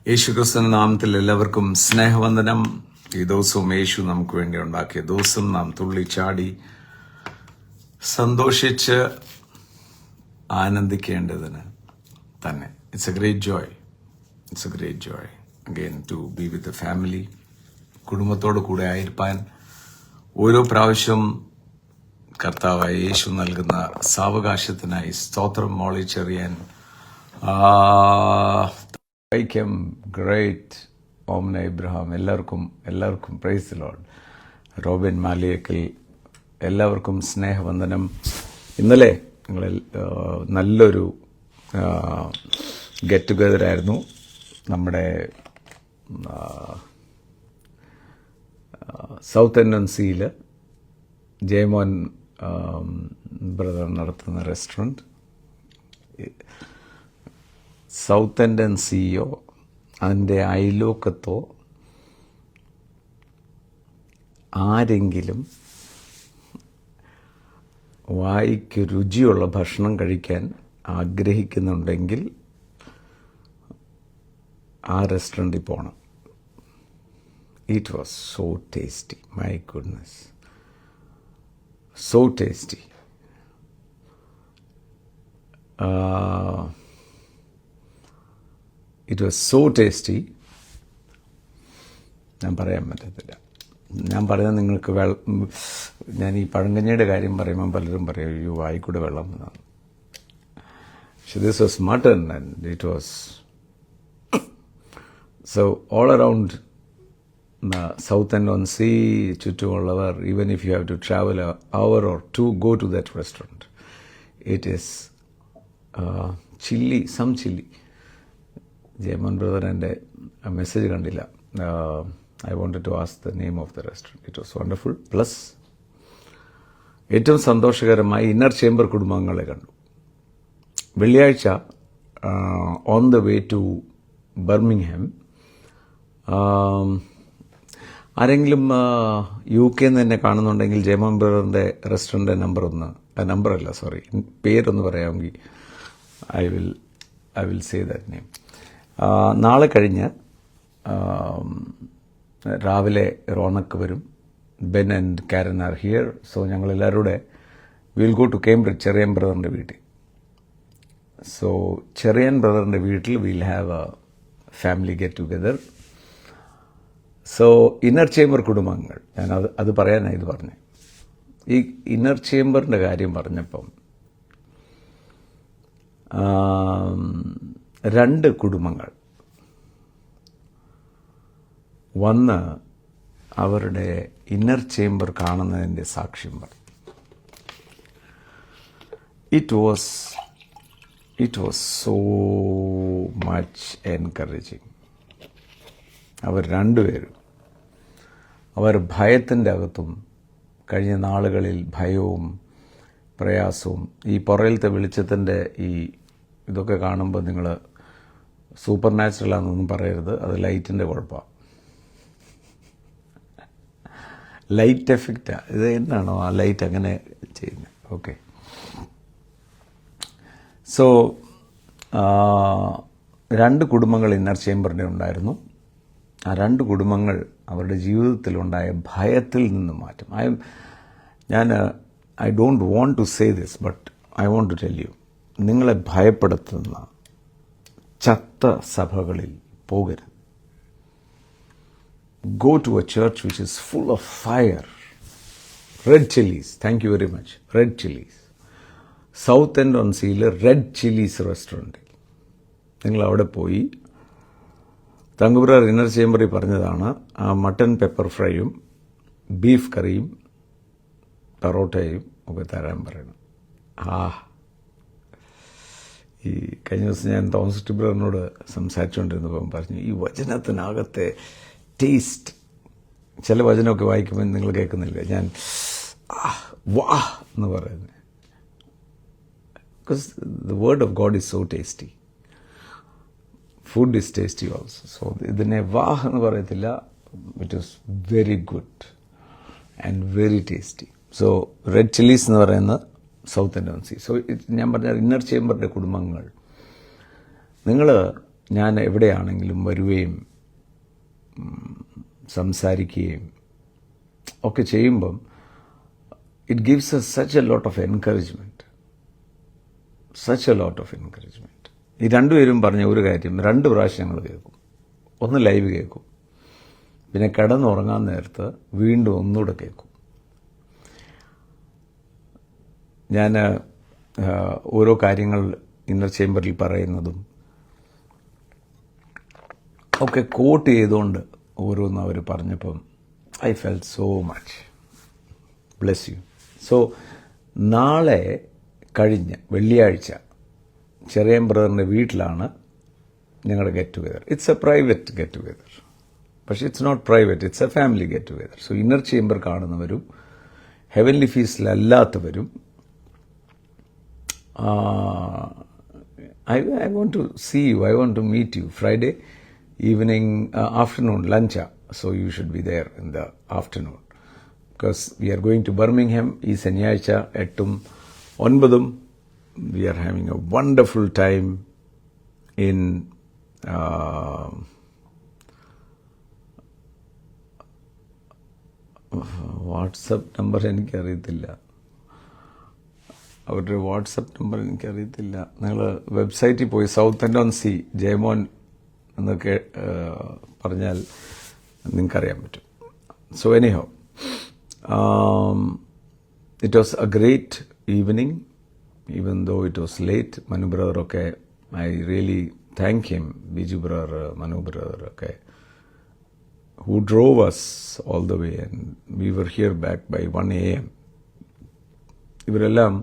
യേശുക്രിസ്തുവിന്റെ നാമത്തിൽ എല്ലാവർക്കും സ്നേഹവന്ദനം. ഈ ദിവസവും യേശു നമുക്ക് വേണ്ടി ഉണ്ടാക്കിയ ദിവസം നാം തുള്ളിച്ചാടി സന്തോഷിച്ച് ആനന്ദിക്കേണ്ടതിന് തന്നെ. It's a great joy again to be with the family. കുടുംബത്തോടു കൂടെ ആയിരിക്കാൻ ഓരോ പ്രാവശ്യം കർത്താവായ യേശു നൽകുന്ന സാവകാശത്തിനായി സ്തോത്രം മോളിച്ചെറിയാൻ വൈക്കം ഗ്രേറ്റ് ഓമന ഇബ്രഹാം എല്ലാവർക്കും praise the lord. Robin Maliyakkal എല്ലാവർക്കും സ്നേഹവന്ദനം. ഇന്നലെ ഞങ്ങൾ നല്ലൊരു ഗെറ്റ് ടുഗദർ ആയിരുന്നു. നമ്മുടെ സൗത്ത് NNC-യിൽ ജയമോൻ ബ്രദർ നടത്തുന്ന റെസ്റ്റോറൻറ്റ്. സൗത്ത് NNC-യോ അതിൻ്റെ അയലോക്കത്തോ ആരെങ്കിലും വായിക്ക് രുചിയുള്ള ഭക്ഷണം കഴിക്കാൻ ആഗ്രഹിക്കുന്നുണ്ടെങ്കിൽ ആ റെസ്റ്റോറൻറ്റിൽ പോകണം. It was so tasty, my goodness, so tasty. It was so tasty, ഞാൻ പറയാൻ പറ്റത്തില്ല. ഞാൻ പറയുന്നത് നിങ്ങൾക്ക് ഞാൻ ഈ പഴങ്കഞ്ഞിയുടെ കാര്യം പറയുമ്പോൾ പലരും പറയും അയ്യോ വായിക്കൂടെ വെള്ളം എന്നാണ്. പക്ഷെ this was mutton and it was so all around south NNC ചുറ്റുമുള്ളവർ, even if you have to travel an hour or two, go to that restaurant. It is some chili. Jayamon brother എൻ്റെ മെസ്സേജ് കണ്ടില്ല. I wanted to ask the name of the restaurant. It was wonderful. Plus ഏറ്റവും സന്തോഷകരമായി inner chamber കുടുംബാംഗങ്ങളെ കണ്ടു. വെള്ളിയാഴ്ച on the way to Birmingham ആരെങ്കിലും UK എന്നെ കാണുന്നുണ്ടെങ്കിൽ ജയമോൻ ബ്രദറിൻ്റെ റെസ്റ്റോറൻറ്റ് പേരൊന്ന് പറയാമെങ്കിൽ I will say that name. നാളെ കഴിഞ്ഞ് രാവിലെ റോണക്ക് വരും. Ben and Karen are here. So ഞങ്ങളെല്ലാവരുടെ will go to Cambridge, Cherian ബ്രദറിൻ്റെ വീട്ടിൽ. സോ ചെറിയൻ ബ്രദറിൻ്റെ വീട്ടിൽ will have a family get together. So inner chamber കുടുംബാംഗങ്ങൾ, ഞാൻ അത് പറയാനാണ് ഇത് പറഞ്ഞത്. ഈ ഇന്നർ ചേംബറിൻ്റെ കാര്യം പറഞ്ഞപ്പം 2 കുടുംബങ്ങൾ വന്ന് അവരുടെ ഇന്നർ ചേംബർ കാണുന്നതിൻ്റെ സാക്ഷ്യം പറഞ്ഞു. It was so much encouraging. അവർ 2 പേരും അവർ ഭയത്തിൻ്റെ അകത്തും കഴിഞ്ഞ നാളുകളിൽ ഭയവും പ്രയാസവും, ഈ പുറയിലത്തെ വെളിച്ചത്തിൻ്റെ ഇതൊക്കെ കാണുമ്പോൾ നിങ്ങൾ സൂപ്പർ നാച്ചുറലാണെന്നൊന്നും പറയരുത്. അത് ലൈറ്റിൻ്റെ കുഴപ്പമാണ്, ലൈറ്റ് എഫക്റ്റാണ്. ഇത് എന്നാണോ ആ ലൈറ്റ് അങ്ങനെ ചെയ്യുന്നത്? ഓക്കെ. സോ 2 കുടുംബങ്ങൾ ഇന്നർ ചേംബറിൻ്റെ ഉണ്ടായിരുന്നു. ആ 2 കുടുംബങ്ങൾ അവരുടെ ജീവിതത്തിലുണ്ടായ ഭയത്തിൽ നിന്ന് മാറ്റം. I don't want to say this, but I want to tell you, നിങ്ങളെ ഭയപ്പെടുത്തുന്ന ചത്ത സഭകളിൽ പോകരുത്. Go to a church which is full of fire. Red chilies. Thank you very much. Red chilies. South NNC-യിൽ റെഡ് ചില്ലീസ് റെസ്റ്റോറൻറ്റ്. നിങ്ങൾ അവിടെ പോയി, തങ്കുബ്രദർ inner ചേംബറിൽ പറഞ്ഞതാണ്, ആ മട്ടൺ പെപ്പർ ഫ്രൈയും ബീഫ് കറിയും പൊറോട്ടയും ഒക്കെ തരാൻ പറയണം. ഈ കഴിഞ്ഞ ദിവസം ഞാൻ തോമസ് ബ്രദറിനോട് സംസാരിച്ചുകൊണ്ടിരുന്നപ്പം പറഞ്ഞു, ഈ വചനത്തിനകത്തെ ടേസ്റ്റ്, ചില വചനമൊക്കെ വായിക്കുമ്പോൾ നിങ്ങൾ കേൾക്കുന്നില്ല, ഞാൻ വാ എന്ന് പറയുന്നത്. Because the word of God is so tasty. Food is tasty also. So ഇതിനെ വാഹ് എന്ന് പറയത്തില്ല. It is very good and very tasty. So red chillies എന്ന് പറയുന്നത് സൗത്ത് NNC. സോ ഞാൻ പറഞ്ഞ ഇന്നർ ചേംബറിൻ്റെ കുടുംബങ്ങൾ, നിങ്ങൾ ഞാൻ എവിടെയാണെങ്കിലും വരുകയും സംസാരിക്കുകയും ഒക്കെ ചെയ്യുമ്പം it gives A such a lot of encouragement. ഈ രണ്ടുപേരും പറഞ്ഞ ഒരു കാര്യം 2 പ്രാവശ്യം ഞങ്ങൾ കേൾക്കും. ഒന്ന് ലൈവ് കേൾക്കും, പിന്നെ കിടന്നുറങ്ങാൻ നേരത്ത് വീണ്ടും ഒന്നുകൂടെ കേൾക്കും. ഞാൻ ഓരോ കാര്യങ്ങൾ ഇന്നർ ചേംബറിൽ പറയുന്നതും ഒക്കെ കോട്ട് ചെയ്തുകൊണ്ട് ഓരോന്നും അവർ പറഞ്ഞപ്പം I felt so much. Bless you. So നാളെ കഴിഞ്ഞ് വെള്ളിയാഴ്ച ചെറിയൻ ബ്രദറിൻ്റെ വീട്ടിലാണ് ഞങ്ങളുടെ get together. It's a private get together, പക്ഷേ it's not private, it's a family get together. So inner chamber കാണുന്നവരും ഹെവൻലി ഫീസിലല്ലാത്തവരും I want to see you, I want to meet you. Friday evening, afternoon, lunch. So you should be there in the afternoon. Because we are going to Birmingham, ഈ ശനിയാഴ്ച 8ഉം 9ഉം. We are having a wonderful time in WhatsApp number എനിക്കറിയത്തില്ല, അവരുടെ WhatsApp number എനിക്കറിയത്തില്ല. നിങ്ങൾ വെബ്സൈറ്റിൽ പോയി Southend-on-Sea Jayamon എന്നൊക്കെ പറഞ്ഞാൽ നിങ്ങൾക്കറിയാൻ പറ്റും. So anyhow, it was a great evening even though it was late. Manu ബ്രദറൊക്കെ, I really thank him, Biju brother, Manu ബ്രദറൊക്കെ, who drove us all the way, and we were here back by 1 a.m. ഇവരെല്ലാം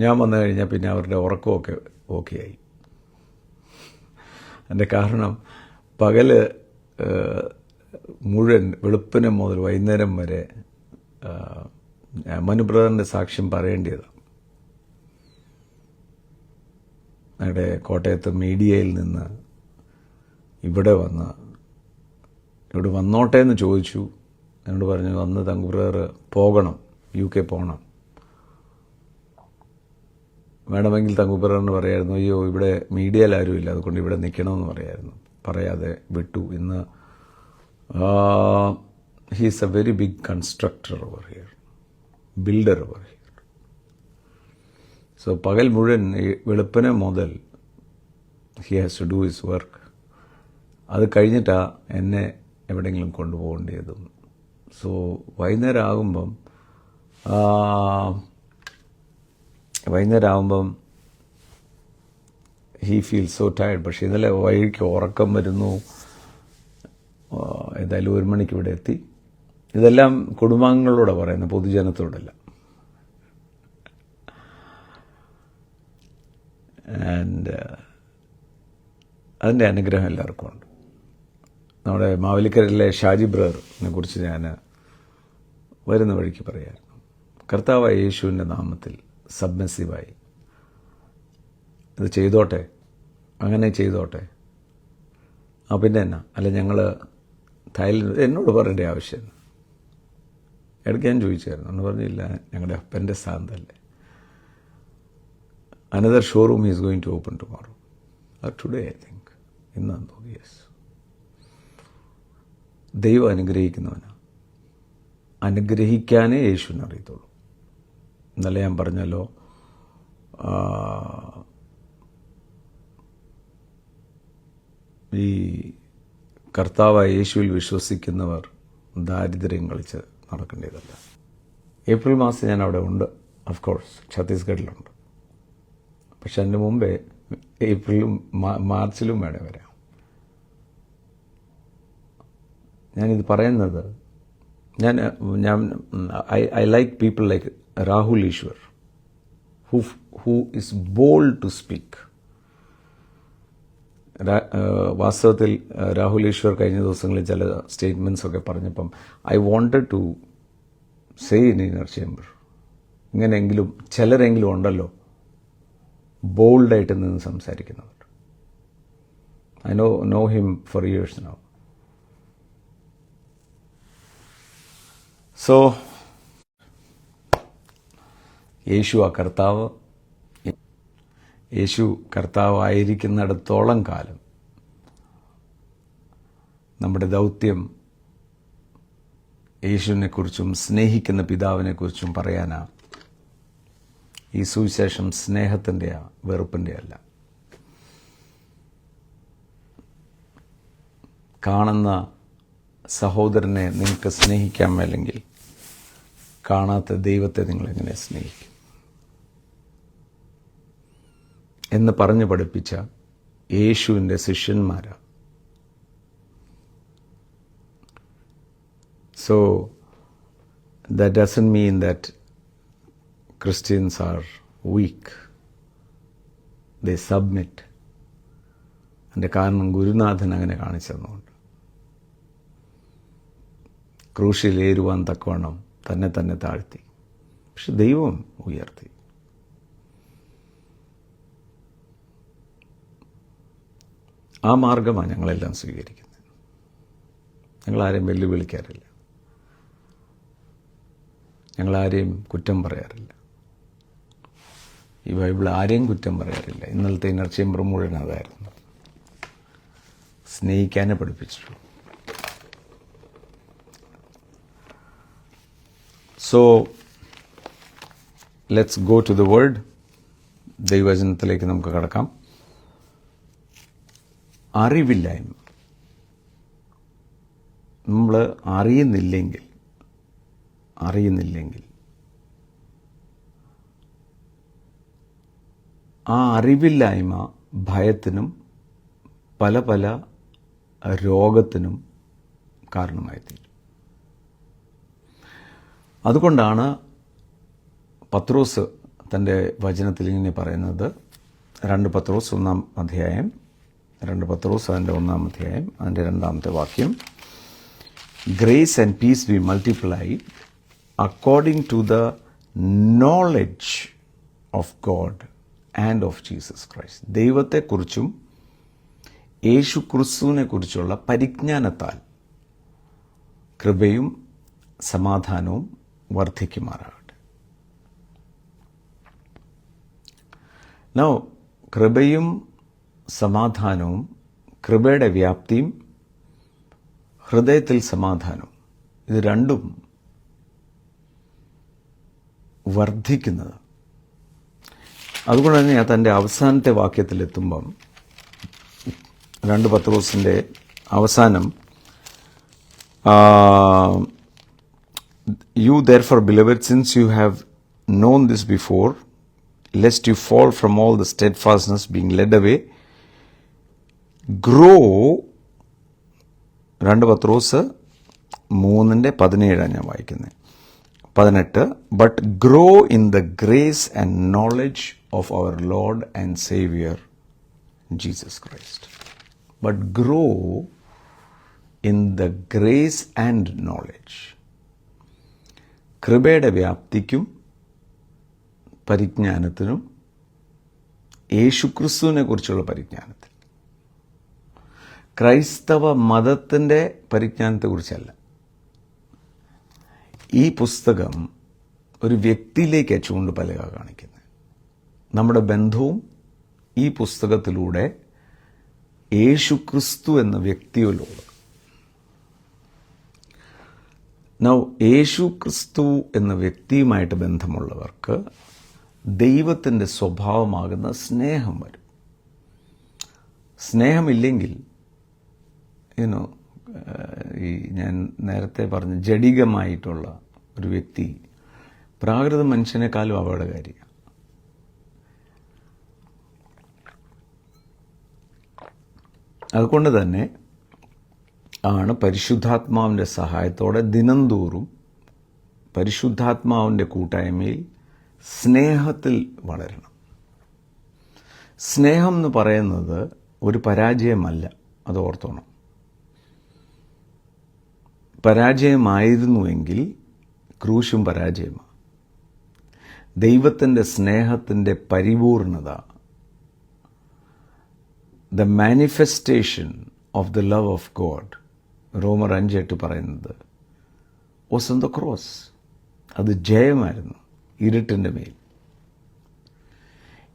ഞാൻ വന്നു കഴിഞ്ഞാൽ പിന്നെ അവരുടെ ഉറക്കമൊക്കെ ഓക്കെ ആയി. അതിൻ്റെ കാരണം പകല് മുഴുവൻ വെളുപ്പിനെ മുതൽ വൈകുന്നേരം വരെ മനു ബ്രദറിൻ്റെ സാക്ഷ്യം പറയേണ്ടതാണ്. അവിടെ കോട്ടയത്ത് മീഡിയയിൽ നിന്ന് ഇവിടെ വന്നോട്ടെ എന്ന് ചോദിച്ചു. എന്നോട് പറഞ്ഞു വന്ന് തങ്കു ബ്രദർ പോകണം, UK പോകണം. വേണമെങ്കിൽ തങ്കു ബ്രദറിന് പറയായിരുന്നു, അയ്യോ ഇവിടെ മീഡിയയിൽ ആരുമില്ല, അതുകൊണ്ട് ഇവിടെ നിൽക്കണമെന്ന് പറയായിരുന്നു. പറയാതെ വിട്ടു. ഇന്ന് he's a very big constructor over here, builder over here. So പകൽ മുഴുവൻ വെളുപ്പിനെ മുതൽ he has to do his work. അത് കഴിഞ്ഞിട്ടാണ് എന്നെ എവിടെയെങ്കിലും കൊണ്ടുപോകേണ്ടതും. സോ വൈകുന്നേരം ആകുമ്പം ഹീ ഫീൽ സോ ടയർഡ്. പക്ഷേ ഇന്നലെ വൈകിട്ട് ഉറക്കം വരുന്നു. ഏതായാലും 1 മണിക്ക് ഇവിടെ എത്തി. ഇതെല്ലാം കുടുംബാംഗങ്ങളോടെ പറയുന്ന, പൊതുജനത്തോടല്ല. ആൻഡ് അതിൻ്റെ അനുഗ്രഹം എല്ലാവർക്കും ഉണ്ട്. നമ്മുടെ മാവേലിക്കരയിലെ ഷാജി ബ്രദറിനെ കുറിച്ച് ഞാൻ വരുന്ന വഴിക്ക് പറയായിരുന്നു. കർത്താവായ യേശുവിൻ്റെ നാമത്തിൽ സബ്മിസീവായി ഇത് ചെയ്തോട്ടെ, അങ്ങനെ ചെയ്തോട്ടെ. പിന്നെ എന്നാ, അല്ല ഞങ്ങൾ തായ്ലൻഡ്, എന്നോട് പറയേണ്ട ആവശ്യം ഇടയ്ക്ക് ഞാൻ ചോദിച്ചായിരുന്നു. എന്ന് പറഞ്ഞില്ല, ഞങ്ങളുടെ അപ്പൻ്റെ സ്ഥാനത്തല്ലേ. Another showroom is going to open tomorrow, today I think, ഇന്നാന്ന് തോന്നി. യെസ്, ദൈവം അനുഗ്രഹിക്കുന്നവനാണ്. അനുഗ്രഹിക്കാനേ യേശുവിനെ അറിയത്തുള്ളൂ. ഇന്നലെ ഞാൻ പറഞ്ഞല്ലോ, ഈ കർത്താവായ യേശുവിൽ വിശ്വസിക്കുന്നവർ ദാരിദ്ര്യം കളിച്ച് നടക്കേണ്ടതല്ല. ഏപ്രിൽ മാസം ഞാൻ അവിടെ ഉണ്ട്, ഓഫ് കോഴ്സ് ഛത്തീസ്ഗഡിലുണ്ട്. പക്ഷെ അതിന് മുമ്പേ ഏപ്രിലും മാർച്ചിലും വേണേ വരാം. ഞാനിത് പറയുന്നത്, I like people like Rahul Ishwar, who is bold to speak. വാസ്തവത്തിൽ രാഹുൽ ഈശ്വർ കഴിഞ്ഞ ദിവസങ്ങളിൽ ചില സ്റ്റേറ്റ്മെൻറ്റ്സ് ഒക്കെ പറഞ്ഞപ്പം I wanted to say in inner chamber, ഇങ്ങനെയെങ്കിലും ചിലരെങ്കിലും ഉണ്ടല്ലോ ബോൾഡായിട്ട് നിന്ന് സംസാരിക്കുന്നവർ. I know him for years now. So Yesu കർത്താവായിരിക്കുന്നിടത്തോളം കാലം നമ്മുടെ ദൗത്യം യേശുവിനെക്കുറിച്ചും സ്നേഹിക്കുന്ന പിതാവിനെക്കുറിച്ചും പറയാനാ. ഈ സുവിശേഷം സ്നേഹത്തിൻ്റെയാ, വെറുപ്പിൻ്റെ അല്ല. കാണുന്ന സഹോദരനെ നിങ്ങൾക്ക് സ്നേഹിക്കാൻ മേലെങ്കിൽ കാണാത്ത ദൈവത്തെ നിങ്ങളെങ്ങനെ സ്നേഹിക്കും എന്ന് പറഞ്ഞു പഠിപ്പിച്ച യേശുവിൻ്റെ ശിഷ്യന്മാരാ. So that doesn't mean that Christians are weak. They submit. അതിൻ്റെ കാരണം ഗുരുനാഥൻ അങ്ങനെ കാണിച്ചതുകൊണ്ട്. ക്രൂശിലേറുവാൻ തക്കവണ്ണം തന്നെ തന്നെ താഴ്ത്തി, പക്ഷെ ദൈവം ഉയർത്തി. ആ മാർഗമാണ് ഞങ്ങളെല്ലാം സ്വീകരിക്കുന്നത്. ഞങ്ങളാരെയും വെല്ലുവിളിക്കാറില്ല, ഞങ്ങളാരെയും കുറ്റം പറയാറില്ല. ഈ ബൈബിൾ ആരെയും കുറ്റം പറയാറില്ല. ഇന്നലത്തെ ഇന്നർ ചേംബർ മുഴുവൻ അതായിരുന്നു. സ്നേഹിക്കാനേ പഠിപ്പിച്ചിട്ടുള്ളൂ. So let's go to the word. ദൈവവചനത്തിലേക്ക് നമുക്ക് കടക്കാം. അറിവില്ലായ്മ. നമ്മൾ അറിയുന്നില്ലെങ്കിൽ ആ അറിവില്ലായ്മ ഭയത്തിനും പല പല രോഗത്തിനും കാരണമായിത്തീരും. അതുകൊണ്ടാണ് പത്രോസ് തൻ്റെ വചനത്തിൽ ഇങ്ങനെ പറയുന്നത്. 2 പത്രോസ് 1 അധ്യായം, 2 പത്രോസ് അതിൻ്റെ 1 അധ്യായം അതിൻ്റെ 2 വാക്യം. Grace and peace be multiplied according to the knowledge of God and of Jesus Christ. ദൈവത്തെക്കുറിച്ചും യേശു ക്രിസ്തുവിനെ കുറിച്ചുള്ള പരിജ്ഞാനത്താൽ കൃപയും സമാധാനവും വർദ്ധിക്കുമാറാകട്ടെ. നൗ കൃപയും സമാധാനവും, കൃപയുടെ വ്യാപ്തിയും ഹൃദയത്തിൽ സമാധാനവും, ഇത് രണ്ടും വർദ്ധിക്കുന്നത്. അതുകൊണ്ട് തന്നെ തൻ്റെ അവസാനത്തെ വാക്യത്തിലെത്തുമ്പം 2 പത്രോസിൻ്റെ അവസാനം, You therefore, beloved, since you have known this before, lest you fall from all the steadfastness, being led away, grow. 2 പത്രോസ് 3:17 ഞാൻ വായിക്കുന്നത്. 18. But grow in the grace and knowledge of our Lord and Savior, Jesus Christ. But grow in the grace and knowledge. കൃപയുടെ വ്യാപ്തിക്കും പരിജ്ഞാനത്തിനും, യേശുക്രിസ്തുവിനെ കുറിച്ചുള്ള പരിജ്ഞാനത്തിൽ. ക്രൈസ്തവ മതത്തിൻ്റെ പരിജ്ഞാനത്തെക്കുറിച്ചല്ല. ഈ പുസ്തകം ഒരു വ്യക്തിയിലേക്ക് ചൂണ്ട് പലക കാണിക്കുന്നത്. നമ്മുടെ ബന്ധവും ഈ പുസ്തകത്തിലൂടെ യേശുക്രിസ്തു എന്ന വ്യക്തിയോട്. നൗ യേശുക്രിസ്തു എന്ന വ്യക്തിയുമായിട്ട് ബന്ധമുള്ളവർക്ക് ദൈവത്തിൻ്റെ സ്വഭാവമാകുന്ന സ്നേഹം വരും. സ്നേഹമില്ലെങ്കിൽ ഈ ഞാൻ നേരത്തെ പറഞ്ഞ ജഡികമായിട്ടുള്ള ഒരു വ്യക്തി പ്രാകൃത മനുഷ്യനേക്കാളും അപകടകാരിയാണ്. അതുകൊണ്ട് തന്നെ ആണ് പരിശുദ്ധാത്മാവിൻ്റെ സഹായത്തോടെ ദിനംതോറും പരിശുദ്ധാത്മാവിൻ്റെ കൂട്ടായ്മയിൽ സ്നേഹത്തിൽ വളരണം. സ്നേഹം എന്ന് പറയുന്നത് ഒരു പരാജയമല്ല, അത് ഓർത്തോണം. പരാജയമായിരുന്നുവെങ്കിൽ ക്രൂശും പരാജയമാണ്. ദൈവത്തിൻ്റെ സ്നേഹത്തിൻ്റെ പരിപൂർണത, the manifestation of the love of God, റോമർ 5:8 പറയുന്നത് വാസ് ഓൺ ദ ക്രോസ്. അത് ജയമായിരുന്നു ഇരുട്ടിൻ്റെ മേൽ.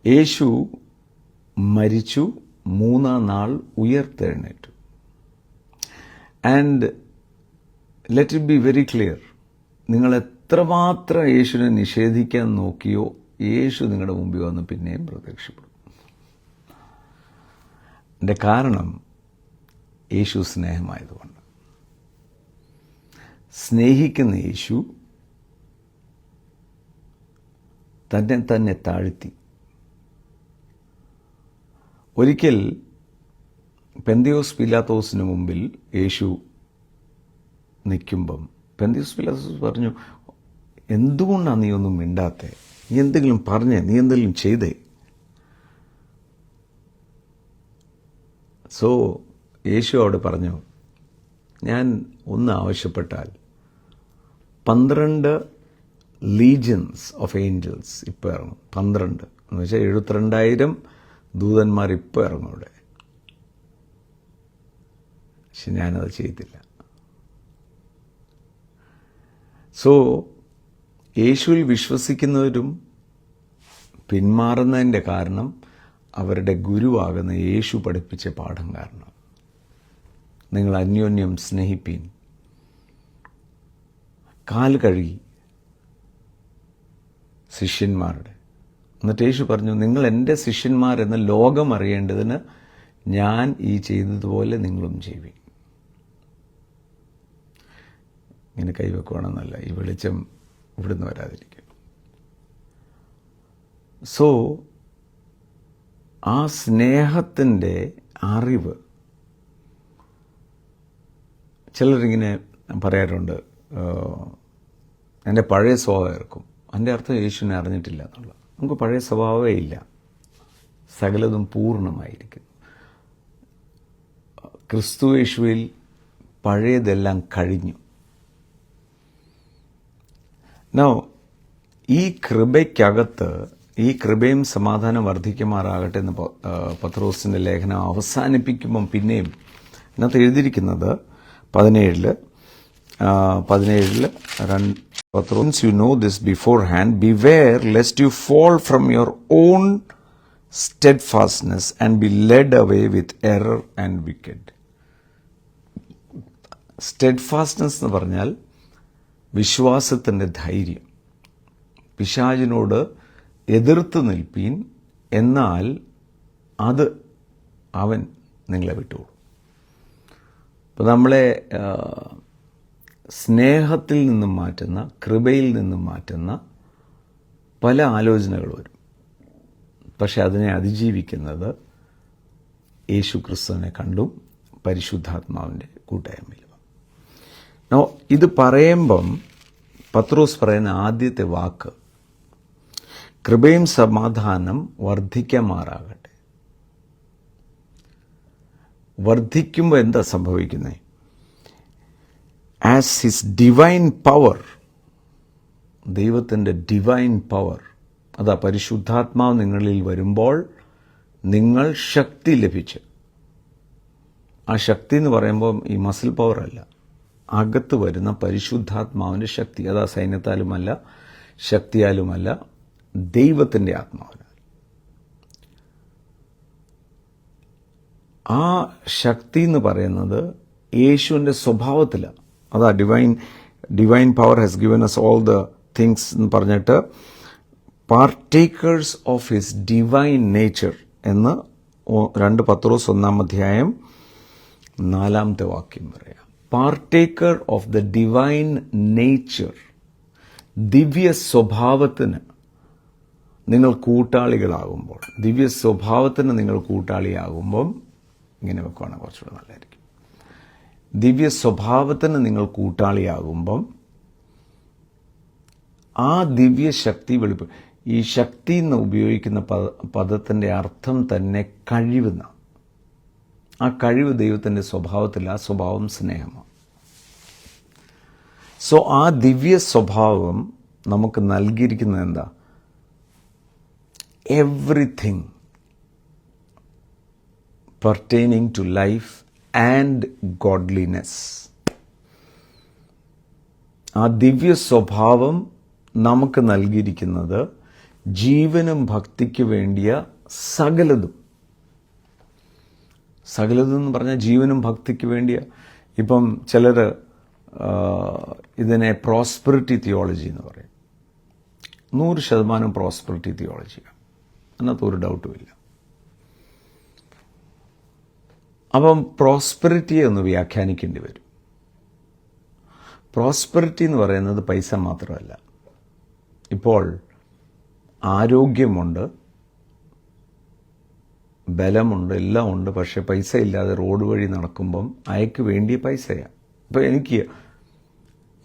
യേശു മരിച്ചു, 3-ാം നാൾ ഉയർത്തെഴുന്നേറ്റു. And let it be very clear, നിങ്ങൾ എത്രമാത്രം യേശുവിനെ നിഷേധിക്കാൻ നോക്കിയോ യേശു നിങ്ങളുടെ മുമ്പിൽ വന്ന് പിന്നെയും പ്രത്യക്ഷപ്പെടും. എൻ്റെ കാരണം യേശു സ്നേഹമായതുകൊണ്ട്. സ്നേഹിക്കുന്ന യേശു തന്നെ താഴ്ത്തി. ഒരിക്കൽ പെന്തിയോസ് പീലാത്തോസിന് മുമ്പിൽ യേശു നിൽക്കുമ്പം പെന്തിയോസ് പീലാത്തോസ് പറഞ്ഞു, എന്തുകൊണ്ടാണ് നീ ഒന്നും മിണ്ടാത്തെ? നീ എന്തെങ്കിലും പറഞ്ഞേ, നീ എന്തെങ്കിലും ചെയ്തേ? സോ യേശു അവിടെ പറഞ്ഞു, ഞാൻ ഒന്ന് ആവശ്യപ്പെട്ടാൽ 12 ലീജിയൻസ് ഓഫ് ഏഞ്ചൽസ് ഇപ്പോൾ ഇറങ്ങും. 12 എന്ന് വെച്ചാൽ 72,000 ദൂതന്മാർ ഇപ്പോൾ ഇറങ്ങും ഇവിടെ. പക്ഷെ ഞാനത് ചെയ്തില്ല. സോ യേശുവിൽ വിശ്വസിക്കുന്നവരും പിന്മാറുന്നതിൻ്റെ കാരണം അവരുടെ ഗുരുവാകുന്ന യേശു പഠിപ്പിച്ച പാഠം കാരണം. നിങ്ങൾ അന്യോന്യം സ്നേഹിപ്പീൻ. കാല് കഴുകി ശിഷ്യന്മാരുടെ. എന്നിട്ട് യേശു പറഞ്ഞു, നിങ്ങൾ എൻ്റെ ശിഷ്യന്മാരെന്ന് ലോകം അറിയേണ്ടതിന് ഞാൻ ഈ ചെയ്തതുപോലെ നിങ്ങളും ചെയ്യുവിൻ. ഇങ്ങനെ കൈവെക്കുവാണെന്നല്ല, ഈ വെളിച്ചം ഇവിടുന്ന് വരാതിരിക്കും. സോ ആ സ്നേഹത്തിൻ്റെ അറിവ് ചിലരിങ്ങനെ പറയാറുണ്ട്, എൻ്റെ പഴയ സ്വഭാവം ഇറക്കും. അതിൻ്റെ അർത്ഥം യേശുവിനെ അറിഞ്ഞിട്ടില്ല എന്നുള്ള. നമുക്ക് പഴയ സ്വഭാവമേ ഇല്ല, സകലതും പൂർണ്ണമായിരിക്കുന്നു. ക്രിസ്തു യേശുവിൽ പഴയതെല്ലാം കഴിഞ്ഞു. നോ, ഈ കൃപയ്ക്കകത്ത് ഈ കൃപയും സമാധാനം വർദ്ധിക്കുമാറാകട്ടെ എന്ന് പത്രോസിൻ്റെ ലേഖനം അവസാനിപ്പിക്കുമ്പം പിന്നെയും ഇതിനകത്ത് എഴുതിയിരിക്കുന്നത് 17 Patros, you know this beforehand, beware lest you fall from your own steadfastness and be led away with error and wicked. Steadfastness എന്ന് പറഞ്ഞാൽ വിശ്വാസത്തിൻ്റെ ധൈര്യം. പിശാചിനോട് എതിർത്ത് നിൽപ്പീൻ, എന്നാൽ അത് അവൻ നിങ്ങളെ വിട്ടുകൊള്ളും. അപ്പോൾ നമ്മളെ സ്നേഹത്തിൽ നിന്നും മാറ്റുന്ന, കൃപയിൽ നിന്നും മാറ്റുന്ന പല ആലോചനകൾ വരും. പക്ഷെ അതിനെ അതിജീവിക്കുന്നത് യേശു ക്രിസ്തുവിനെ കണ്ടും പരിശുദ്ധാത്മാവിൻ്റെ കൂട്ടായ്മയിലും. ഇത് പറയുമ്പം പത്രോസ് പറയുന്ന ആദ്യത്തെ വാക്ക് കൃപയും സമാധാനം വർദ്ധിക്കുമാറാകട്ടെ. വർദ്ധിക്കുമ്പോൾ എന്താ സംഭവിക്കുന്നത്? ആസ് ഹിസ് ഡിവൈൻ പവർ, ദൈവത്തിൻ്റെ ഡിവൈൻ പവർ, അതാ പരിശുദ്ധാത്മാവ് നിങ്ങളിൽ വരുമ്പോൾ നിങ്ങൾ ശക്തി ലഭിച്ച്, ആ ശക്തി എന്ന് പറയുമ്പോൾ ഈ മസിൽ പവർ അല്ല, അകത്ത് വരുന്ന പരിശുദ്ധാത്മാവിൻ്റെ ശക്തി, അതാ സൈന്യത്താലുമല്ല ശക്തിയാലുമല്ല, ദൈവത്തിൻ്റെ ആത്മാവിനാൽ. ആ ശക്തി എന്ന് പറയുന്നത് യേശുവിൻ്റെ സ്വഭാവത്തിലാണ്. അതാ divine power has given us all the things എന്ന് പറഞ്ഞിട്ട് partakers of his divine nature എന്ന് 2 പത്രോസ് 1-4 വാക്യം പറയാം. പാർട്ടേക്കർ ഓഫ് ദ ഡിവൈൻ നേച്ചർ, ദിവ്യ സ്വഭാവത്തിന് നിങ്ങൾ കൂട്ടാളികളാകുമ്പോൾ, ദിവ്യ സ്വഭാവത്തിന് നിങ്ങൾ കൂട്ടാളിയാകുമ്പം, ഇങ്ങനെ വെക്കുവാണെങ്കിൽ കുറച്ചുകൂടെ നല്ലതായിരിക്കും. ദിവ്യ സ്വഭാവത്തിന് നിങ്ങൾ കൂട്ടാളിയാകുമ്പം ആ ദിവ്യ ശക്തി ഈ ശക്തി എന്ന് ഉപയോഗിക്കുന്ന പദത്തിൻ്റെ അർത്ഥം തന്നെ കഴിവുന്ന. ആ കഴിവ് ദൈവത്തിൻ്റെ സ്വഭാവത്തില്ല, ആ സ്വഭാവം സ്നേഹമാണ്. സോ ആ ദിവ്യ സ്വഭാവം നമുക്ക് നൽകിയിരിക്കുന്നത് എന്താ? Everything pertaining to life and godliness. ആ ദിവ്യ സ്വഭാവം നമുക്ക് നൽകിയിരിക്കുന്നത് ജീവനും ഭക്തിക്ക് വേണ്ടിയ സകലതും എന്ന് പറഞ്ഞാൽ ജീവനും ഭക്തിക്ക് വേണ്ടിയ ഇപ്പം ചിലർ ഇതിനെ പ്രോസ്പെറിറ്റി തിയോളജി എന്ന് പറയും. 100% പ്രോസ്പെറിറ്റി തിയോളജിയാണ്, അതിനകത്ത് ഒരു ഡൗട്ടുമില്ല. അപ്പം പ്രോസ്പെറിറ്റിയെ ഒന്ന് വ്യാഖ്യാനിക്കേണ്ടി വരും. പ്രോസ്പെറിറ്റി എന്ന് പറയുന്നത് പൈസ മാത്രമല്ല. ഇപ്പോൾ ആരോഗ്യമുണ്ട്, ബലമുണ്ട്, എല്ലാം ഉണ്ട്. പക്ഷേ പൈസ ഇല്ലാതെ റോഡ് വഴി നടക്കുമ്പം അയക്ക് വേണ്ടിയ പൈസയാണ്. ഇപ്പോൾ എനിക്ക്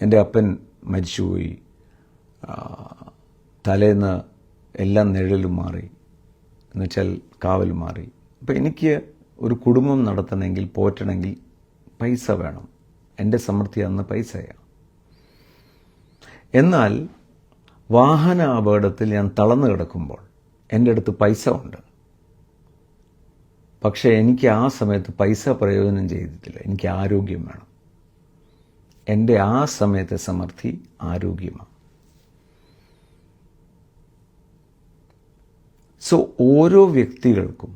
എൻ്റെ അപ്പൻ മരിച്ചുപോയി, തലേന്ന് എല്ലാം നിഴലും മാറി, എന്നുവെച്ചാൽ കാവൽ മാറി. അപ്പോൾ എനിക്ക് ഒരു കുടുംബം നടത്തണമെങ്കിൽ, പോറ്റണമെങ്കിൽ പൈസ വേണം. എൻ്റെ സമൃദ്ധി അന്ന് പൈസയാണ്. എന്നാൽ വാഹന അപകടത്തിൽ ഞാൻ തളർന്നു കിടക്കുമ്പോൾ എൻ്റെ അടുത്ത് പൈസ ഉണ്ട്. പക്ഷേ എനിക്ക് ആ സമയത്ത് പൈസ പ്രയോജനം ചെയ്തിട്ടില്ല. എനിക്ക് ആരോഗ്യം വേണം. എൻ്റെ ആ സമയത്തെ സമൃദ്ധി ആരോഗ്യമാണ്. സോ ഓരോ വ്യക്തികൾക്കും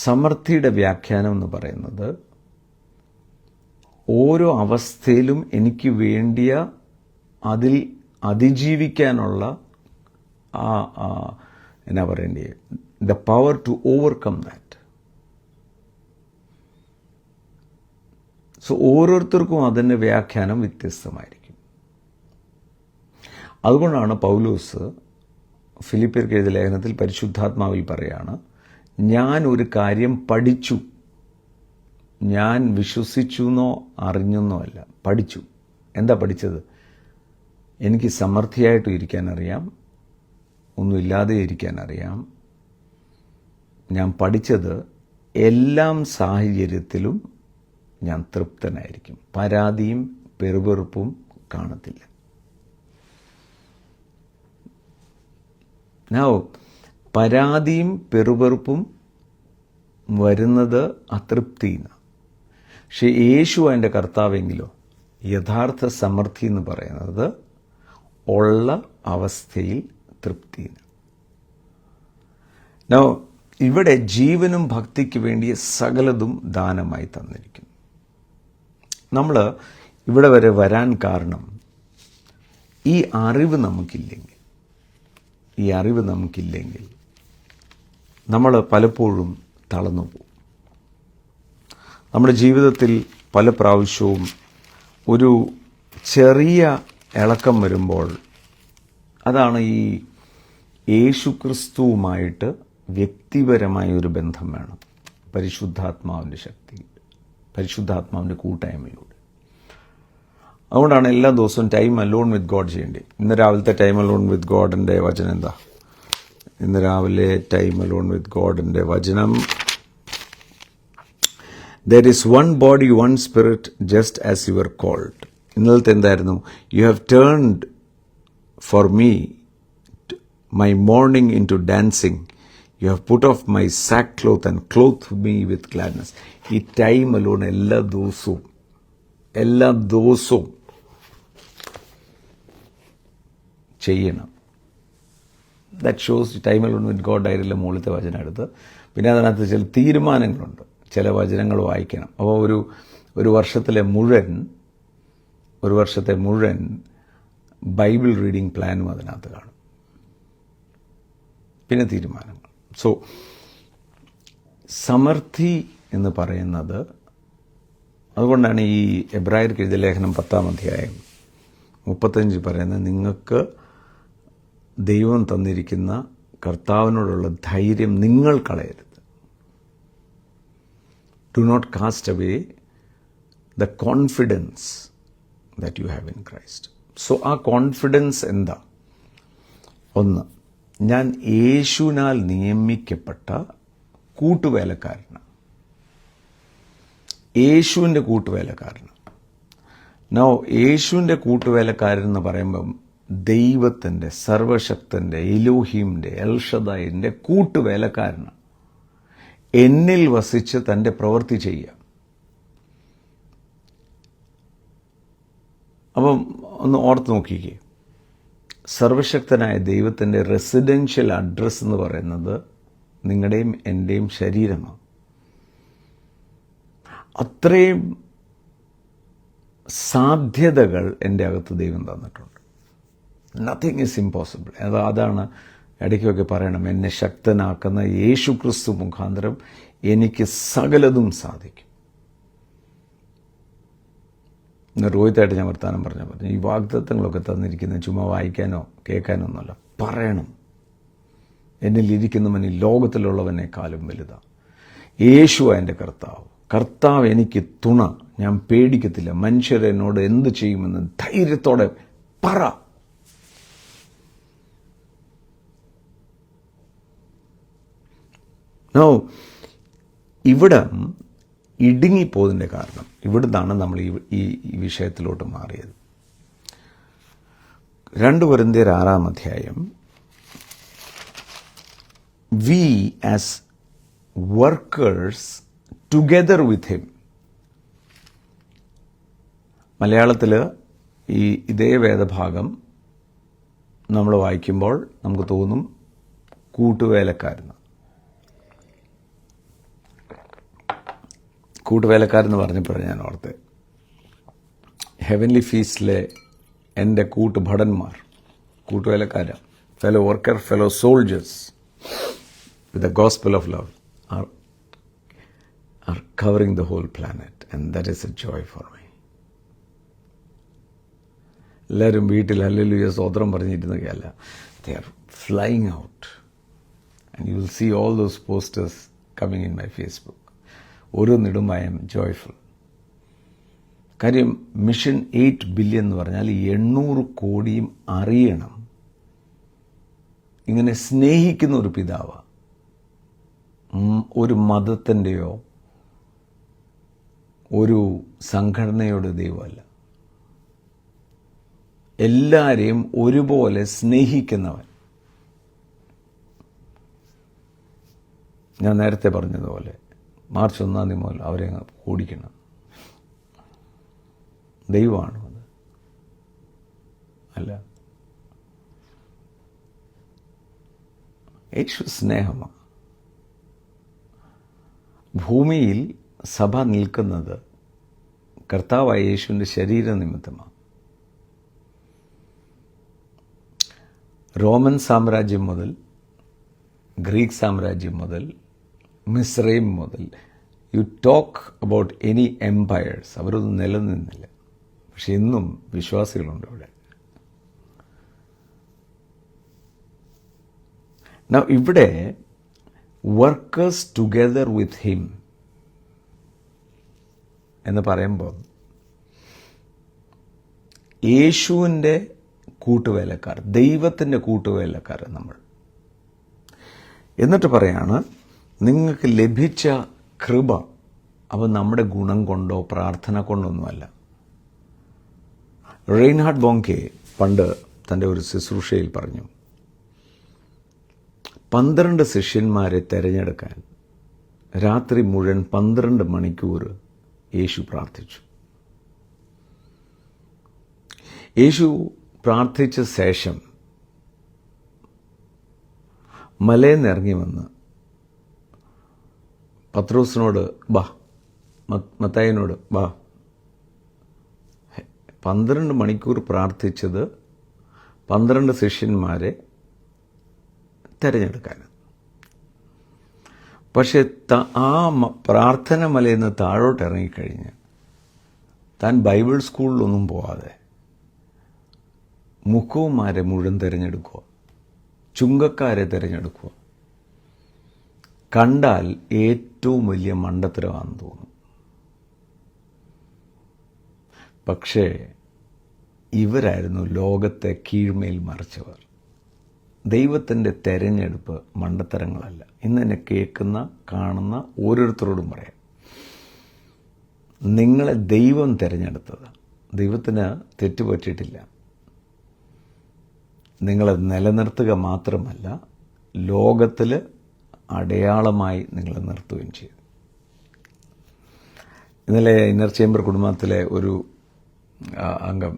സമൃദ്ധിയുടെ വ്യാഖ്യാനം എന്ന് പറയുന്നത് ഓരോ അവസ്ഥയിലും എനിക്ക് വേണ്ടിയ അതിൽ അതിജീവിക്കാനുള്ള എന്നാ പറയേണ്ടത്, the power to overcome that. So ഓരോരുത്തർക്കും അതിൻ്റെ വ്യാഖ്യാനം വ്യത്യസ്തമായിരിക്കും. അതുകൊണ്ടാണ് പൗലോസ് ഫിലിപ്പിയർക്ക് എഴുതിയ ലേഖനത്തിൽ പരിശുദ്ധാത്മാവിൽ പറയാണ്, ഞാൻ ഒരു കാര്യം പഠിച്ചു, ഞാൻ വിശ്വസിച്ചു എന്നോ അറിഞ്ഞെന്നോ അല്ല, പഠിച്ചു. എന്താ പഠിച്ചത്? എനിക്ക് സമൃദ്ധിയായിട്ട് ഇരിക്കാൻ അറിയാം, ഒന്നുമില്ലാതെ ഇരിക്കാൻ അറിയാം. ഞാൻ പഠിച്ചത് എല്ലാം സാഹചര്യത്തിലും ഞാൻ തൃപ്തനായിരിക്കും, പരാതിയും പെറുപെറുപ്പും കാണത്തില്ല. പരാതിയും പെറുപെറുപ്പും വരുന്നത് അതൃപ്തിന്ന്. പക്ഷെ യേശു എൻ്റെ കർത്താവെങ്കിലോ യഥാർത്ഥ സമൃദ്ധി എന്ന് പറയുന്നത് ഉള്ള അവസ്ഥയിൽ തൃപ്തിന്ന്. ഇവിടെ ജീവനും ഭക്തിക്ക് വേണ്ടിയ സകലതും ദാനമായി തന്നിരിക്കുന്നു. നമ്മൾ ഇവിടെ വരെ വരാൻ കാരണം ഈ അറിവ് നമുക്കില്ലെങ്കിൽ നമ്മൾ പലപ്പോഴും തളർന്നു പോകും. നമ്മുടെ ജീവിതത്തിൽ പല പ്രാവശ്യവും ഒരു ചെറിയ ഇളക്കം വരുമ്പോൾ അതാണ് ഈ യേശുക്രിസ്തുവുമായിട്ട് വ്യക്തിപരമായ ഒരു ബന്ധം വേണം. പരിശുദ്ധാത്മാവിൻ്റെ ശക്തി, പരിശുദ്ധാത്മാവിൻ്റെ കൂട്ടായ്മയിലൂടെ. അതുകൊണ്ടാണ് എല്ലാ ദിവസവും ടൈം അലോൺ വിത്ത് ഗോഡ് ചെയ്യേണ്ടത്. ഇന്ന് രാവിലത്തെ ടൈം അലോൺ വിത്ത് ഗോഡിൻ്റെ വചനം എന്താ? ഇന്ന് രാവിലെ ടൈം അലോൺ വിത്ത് ഗോഡിൻ്റെ വചനം, there is one body, one spirit, just as you were called. ഇന്നലത്തെ എന്തായിരുന്നു? You have turned for me my mourning into dancing. You have put off my sackcloth and clothed me with gladness. ഈ time alone എല്ലാ ദിവസവും ചെയ്യണം. That shows time alone with God ഡയറിയിലെ മുകളിലത്തെ വചനം എടുത്ത്, പിന്നെ അതിനകത്ത് ചില തീരുമാനങ്ങളുണ്ട്, ചില വചനങ്ങൾ വായിക്കണം. അപ്പോൾ ഒരു വർഷത്തെ മുഴുവൻ ബൈബിൾ റീഡിംഗ് പ്ലാനും അതിനകത്ത് കാണും, പിന്നെ തീരുമാനങ്ങൾ. സോ സമൃദ്ധി എന്ന് പറയുന്നത്, അതുകൊണ്ടാണ് ഈ എബ്രായർക്ക് എഴുതിയ ലേഖനം 10-ാം അധ്യായം 35 പറയുന്നത്, നിങ്ങൾക്ക് ദൈവം തന്നിരിക്കുന്ന കർത്താവിനോടുള്ള ധൈര്യം നിങ്ങൾ കളയരുത്. Do not cast away the confidence that you have in Christ. So ആ കോൺഫിഡൻസ് എന്താ? ഒന്ന്, ഞാൻ യേശുവിനാൽ നിയമിക്കപ്പെട്ട കൂട്ടുവേലക്കാരനാണ്. യേശുവിൻ്റെ കൂട്ടുവേലക്കാരനാണ്. യേശുവിൻ്റെ കൂട്ടുവേലക്കാരൻ എന്ന് പറയുമ്പം ദൈവത്തിൻ്റെ, സർവശക്തൻ്റെ, എലോഹീമിൻ്റെ, എൽഷദായിൻ്റെ കൂട്ടുവേലക്കാരനാണ്. എന്നിൽ വസിച്ച് തൻ്റെ പ്രവൃത്തി ചെയ്യുക. അപ്പം ഒന്ന് ഓർത്ത് നോക്കിക്കേ, സർവശക്തനായ ദൈവത്തിൻ്റെ റെസിഡൻഷ്യൽ അഡ്രസ്സ് എന്ന് പറയുന്നത് നിങ്ങളുടെയും എൻ്റെയും ശരീരമാണ്. അത്രയും സാധ്യതകൾ എൻ്റെ അകത്ത് ദൈവം തന്നിട്ടുണ്ട്. Nothing is impossible. അതാണ് ഇടയ്ക്കൊക്കെ പറയണം, എന്നെ ശക്തനാക്കുന്ന യേശു ക്രിസ്തു മുഖാന്തരം എനിക്ക് സകലതും സാധിക്കും. ഇന്ന് രോഹിതായിട്ട് ഞാൻ വർത്താനം പറഞ്ഞു, ഈ വാഗ്ദത്തങ്ങളൊക്കെ തന്നിരിക്കുന്നത് ചുമ്മാ വായിക്കാനോ കേൾക്കാനോ ഒന്നുമല്ല, പറയണം. എന്നിലിരിക്കുന്നവൻ ഈ ലോകത്തിലുള്ളവനേക്കാളും വലുതാണ്. യേശു എൻ്റെ കർത്താവ് എനിക്ക് തുണ, ഞാൻ പേടിക്കത്തില്ല. മനുഷ്യരെന്നോട് എന്ത് ചെയ്യുമെന്ന് ധൈര്യത്തോടെ പറ. ഇവിടെ ഇടുങ്ങിപ്പോതിൻ്റെ കാരണം ഇവിടുന്നാണ് നമ്മൾ ഈ വിഷയത്തിലോട്ട് മാറിയത്. 2 കൊരിന്ത്യർ 6-ാം അധ്യായം, we as workers together with him. മലയാളത്തിൽ ഇതേ വേദഭാഗം നമ്മൾ വായിക്കുമ്പോൾ നമുക്ക് തോന്നും കൂട്ടുവേലക്കാരെന്ന്. കൂട്ടുവേലക്കാരെന്ന് പറഞ്ഞപ്പോഴാണ് ഞാൻ ഓർത്ത്, ഹെവൻലി ഫീസ്റ്റിലെ എൻ്റെ കൂട്ടുഭടന്മാർ, കൂട്ടുവേലക്കാരാണ്, fellow worker, fellow soldiers with the gospel of love are covering the whole planet, and that is a joy for me. എല്ലാവരും വീട്ടിൽ ഹല്ലേലൂയ സ്തോത്രം പറഞ്ഞിരുന്നതല്ല, they are flying out, and you will see all those posters coming in my Facebook. ഓരോന്നിടും I am joyful. കാര്യം mission 8 billion എന്ന് പറഞ്ഞാൽ 800 കോടിയും അറിയണം. ഇങ്ങനെ സ്നേഹിക്കുന്ന ഒരു പിതാവ്, ഒരു മതത്തിൻ്റെയോ ഒരു സംഘടനയുടെ ദൈവമല്ല, എല്ലാവരെയും ഒരുപോലെ സ്നേഹിക്കുന്നവൻ. ഞാൻ നേരത്തെ പറഞ്ഞതുപോലെ മാർച്ച് 1-ാം തീയതി മുതൽ അവരെ ഓടിക്കണം. ദൈവമാണ് അത്, അല്ല. യേശു സ്നേഹമാണ്. ഭൂമിയിൽ സഭ നിൽക്കുന്നത് കർത്താവായ യേശുവിൻ്റെ ശരീര നിമിത്തമാണ്. റോമൻ സാമ്രാജ്യം മുതൽ, ഗ്രീക്ക് സാമ്രാജ്യം മുതൽ, മിസ്രൈം മുതൽ, you talk about any empires, അവരൊന്നും നിലനിന്നില്ല. പക്ഷെ ഇന്നും വിശ്വാസികളുണ്ട് ഇവിടെ. ഇവിടെ വർക്കേഴ്സ് ടുഗെദർ വിത്ത് ഹിം എന്ന് പറയുമ്പോൾ യേശുവിൻ്റെ കൂട്ടുവേലക്കാർ, ദൈവത്തിൻ്റെ കൂട്ടുവേലക്കാർ നമ്മൾ. എന്നിട്ട് പറയാണ്, നിങ്ങൾക്ക് ലഭിച്ച കൃപ അവ നമ്മുടെ ഗുണം കൊണ്ടോ പ്രാർത്ഥന കൊണ്ടൊന്നുമല്ല. റെയിൻഹാർഡ് ബോങ്കെ പണ്ട് തൻ്റെ ഒരു ശുശ്രൂഷയിൽ പറഞ്ഞു, 12 ശിഷ്യന്മാരെ തിരഞ്ഞെടുക്കാൻ രാത്രി മുഴുവൻ 12 മണിക്കൂർ യേശു പ്രാർത്ഥിച്ചു. യേശു പ്രാർത്ഥിച്ച ശേഷം മലയിൽ നിന്ന് ഇറങ്ങി വന്ന് പത്രോസിനോട് ബാ, മത്തായിനോട് ബാ. 12 മണിക്കൂർ പ്രാർത്ഥിച്ചത് 12 ശിഷ്യന്മാരെ തിരഞ്ഞെടുക്കാൻ. പക്ഷെ ആ പ്രാർത്ഥന മലയിൽ നിന്ന് താഴോട്ട് ഇറങ്ങിക്കഴിഞ്ഞ് താൻ ബൈബിൾ സ്കൂളിലൊന്നും പോവാതെ മുഖവുമാരെ മുഴുവൻ തിരഞ്ഞെടുക്കുക, ചുങ്കക്കാരെ തിരഞ്ഞെടുക്കുക. കണ്ടാൽ ഏറ്റവും വലിയ മണ്ടത്തരമാണെന്ന് തോന്നും. പക്ഷേ ഇവരായിരുന്നു ലോകത്തെ കീഴ്മേൽ മറിച്ചവർ. ദൈവത്തിൻ്റെ തെരഞ്ഞെടുപ്പ് മണ്ടത്തരങ്ങളല്ല. ഇന്ന് എന്നെ കേൾക്കുന്ന, കാണുന്ന ഓരോരുത്തരോടും പറയാം, നിങ്ങളെ ദൈവം തിരഞ്ഞെടുത്തത്. ദൈവത്തിന് തെറ്റുപറ്റിയിട്ടില്ല. നിങ്ങളെ നിലനിർത്തുക മാത്രമല്ല, ലോകത്തിൽ അടയാളമായി നിങ്ങളെ നിർത്തുകയും ചെയ്തു. ഇന്നലെ ഇന്നർ ചേംബർ കുടുംബത്തിലെ ഒരു അംഗം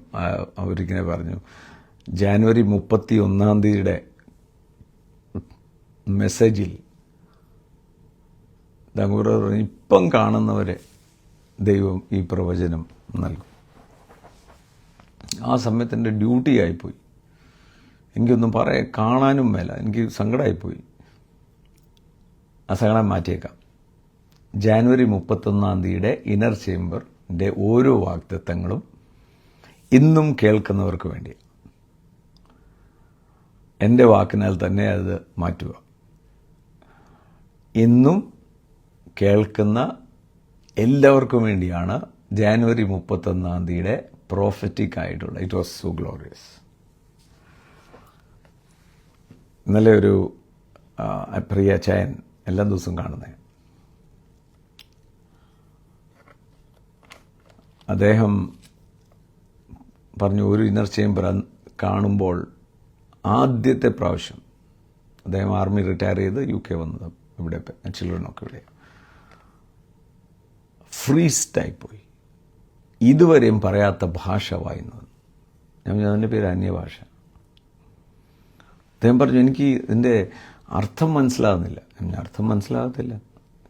അവരിങ്ങനെ പറഞ്ഞു, ജാനുവരി 31-ാം തീയതിയുടെ മെസ്സേജിൽ ദാങ്കൂർ പറഞ്ഞു, ഇപ്പം കാണുന്നവരെ ദൈവം ഈ പ്രവചനം നൽകും. ആ സമയത്ത് എൻ്റെ ഡ്യൂട്ടി ആയിപ്പോയി. എനിക്കൊന്നും കാണാനും മേല, എനിക്ക് സങ്കടമായിപ്പോയി. ആ സങ്കടം മാറ്റിയേക്കാം. ജാനുവരി 31 ഇന്നർ ചേംബറിൻ്റെ ഓരോ വാഗ്ദത്തങ്ങളും ഇന്നും കേൾക്കുന്നവർക്ക് വേണ്ടി. എൻ്റെ വാക്കിനാൽ തന്നെ അത് മാറ്റുക. ഇന്നും കേൾക്കുന്ന എല്ലാവർക്കും വേണ്ടിയാണ് ജാനുവരി 31 പ്രോഫറ്റിക് ആയിട്ടുള്ള. It was so glorious. ഇന്നലെ ഒരു പ്രിയ ചായൻ എല്ലാ ദിവസവും കാണുന്നത്, അദ്ദേഹം പറഞ്ഞു, ഒരു ഇന്നർ ചേംബർ കാണുമ്പോൾ ആദ്യത്തെ പ്രാവശ്യം അദ്ദേഹം ആർമി റിട്ടയർ ചെയ്ത് UK വന്നത്, ഇവിടെ ചിൽഡ്രനൊക്കെ ഇവിടെ ഫ്രീസ്റ്റായിപ്പോയി. ഇതുവരെയും പറയാത്ത ഭാഷ വായുന്നത്. അതിൻ്റെ പേര് അന്യഭാഷ. അദ്ദേഹം പറഞ്ഞു, എനിക്ക് ഇതിൻ്റെ അർത്ഥം മനസ്സിലാകുന്നില്ല. അർത്ഥം മനസ്സിലാകത്തില്ല,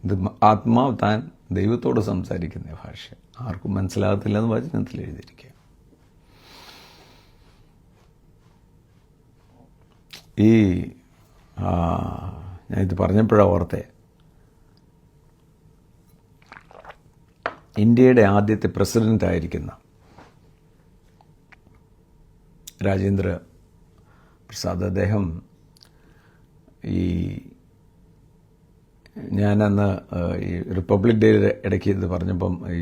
ഇത് ആത്മാവ് താൻ ദൈവത്തോട് സംസാരിക്കുന്ന ഭാഷ, ആർക്കും മനസ്സിലാകത്തില്ല എന്ന് വചനത്തിൽ എഴുതിയിരിക്കുക. ഞാനിത് പറഞ്ഞപ്പോഴാണ് ഓർത്തെ, ഇന്ത്യയുടെ ആദ്യത്തെ പ്രസിഡൻ്റായിരിക്കുന്ന രാജേന്ദ്ര പ്രസാദ്, അദ്ദേഹം ഞാനന്ന് ഈ റിപ്പബ്ലിക് ഡേയുടെ ഇടയ്ക്ക് ഇത് പറഞ്ഞപ്പം ഈ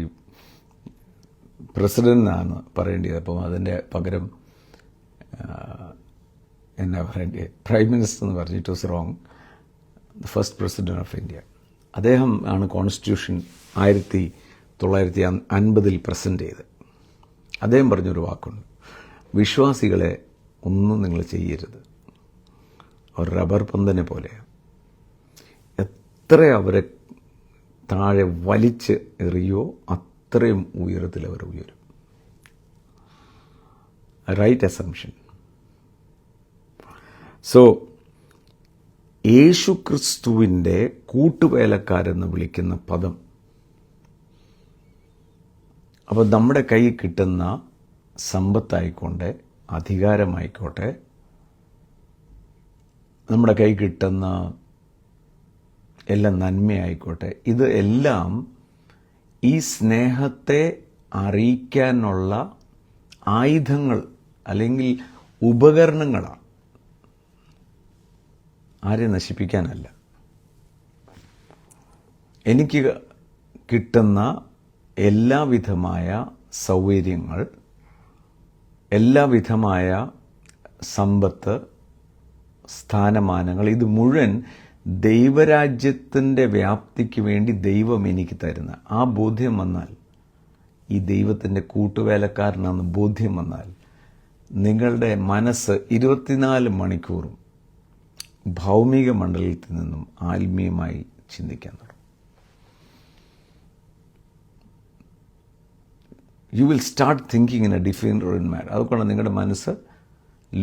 പ്രസിഡൻ്റാണ് പറയേണ്ടത്. അപ്പം അതിൻ്റെ പകരം എന്നാ പറയേണ്ടത്, പ്രൈം മിനിസ്റ്റർ എന്ന് പറഞ്ഞു. It was wrong. The first president of India. അദ്ദേഹം ആണ് കോൺസ്റ്റിറ്റ്യൂഷൻ 1950 പ്രസൻറ്റ് ചെയ്ത്. അദ്ദേഹം പറഞ്ഞൊരു വാക്കുണ്ട്, വിശ്വാസികളെ ഒന്നും നിങ്ങൾ ചെയ്യരുത്, അവർ റബ്ബർ പന്തനെ പോലെയാണ്. എത്ര അവരെ താഴെ വലിച്ച് എറിയോ അത്രയും ഉയരത്തിൽ അവർ ഉയരും. Right assumption. സോ യേശു ക്രിസ്തുവിൻ്റെ കൂട്ടുവേലക്കാരെന്ന് വിളിക്കുന്ന പദം, അപ്പോൾ നമ്മുടെ കയ്യിൽ കിട്ടുന്ന സമ്പത്തായിക്കോട്ടെ, അധികാരമായിക്കോട്ടെ, നമ്മുടെ കൈ കിട്ടുന്ന എല്ലാ നന്മയായിക്കോട്ടെ, ഇത് എല്ലാം ഈ സ്നേഹത്തെ അറിയിക്കാനുള്ള ആയുധങ്ങൾ അല്ലെങ്കിൽ ഉപകരണങ്ങളാണ്, ആരെ നശിപ്പിക്കാനല്ല. എനിക്ക് കിട്ടുന്ന എല്ലാവിധമായ സൗകര്യങ്ങൾ, എല്ലാവിധമായ സമ്പത്ത്, സ്ഥാനമാനങ്ങൾ, ഇത് മുഴുവൻ ദൈവരാജ്യത്തിൻ്റെ വ്യാപ്തിക്ക് വേണ്ടി ദൈവം എനിക്ക് തരുന്ന ആ ബോധ്യം വന്നാൽ, ഈ ദൈവത്തിൻ്റെ കൂട്ടുവേലക്കാരനാണെന്ന് ബോധ്യം വന്നാൽ, നിങ്ങളുടെ മനസ്സ് 24 മണിക്കൂറും ഭൗമിക മണ്ഡലത്തിൽ നിന്നും ആത്മീയമായി ചിന്തിക്കാൻ തുടങ്ങും. You will start thinking in a different manner. അതുകൊണ്ട് നിങ്ങളുടെ മനസ്സ്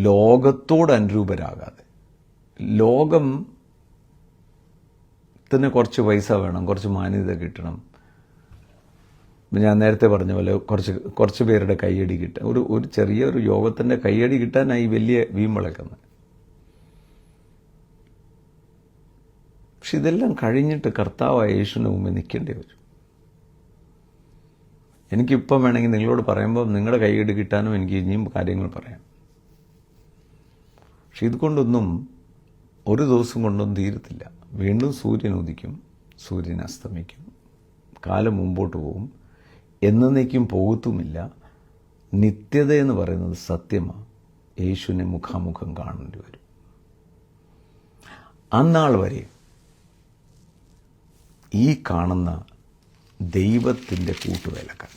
ലോകത്തോട് അനുരൂപരാകാതെ, ലോകത്തിന് കുറച്ച് പൈസ വേണം, കുറച്ച് മാന്യത കിട്ടണം, ഞാൻ നേരത്തെ പറഞ്ഞ പോലെ കുറച്ച് പേരുടെ കയ്യടി കിട്ടാൻ, ഒരു ചെറിയൊരു യോഗത്തിൻ്റെ കയ്യടി കിട്ടാനായി വലിയ വീമ്പളക്കുന്നത്. പക്ഷെ ഇതെല്ലാം കഴിഞ്ഞിട്ട് കർത്താവായ യേശുവിൻ്റെ മുമ്പിൽ നിൽക്കേണ്ടി വരും. എനിക്കിപ്പം വേണമെങ്കിൽ നിങ്ങളോട് പറയുമ്പോൾ നിങ്ങളുടെ കൈയ്യടി കിട്ടാനും എനിക്ക് ഇനിയും കാര്യങ്ങൾ പറയാം. പക്ഷെ ഇതുകൊണ്ടൊന്നും ഒരു ദിവസം കൊണ്ടൊന്നും തീരത്തില്ല. വീണ്ടും സൂര്യൻ ഉദിക്കും, സൂര്യൻ അസ്തമിക്കും, കാലം മുമ്പോട്ട് പോകും, എന്നേക്കും പോകത്തുമില്ല. നിത്യത എന്ന് പറയുന്നത് സത്യമാണ്. യേശുവിനെ മുഖാമുഖം കാണേണ്ടി വരും. അന്നാൾ വരെ ഈ കാണുന്ന ദൈവത്തിൻ്റെ കൂട്ടുവേലക്കാർ.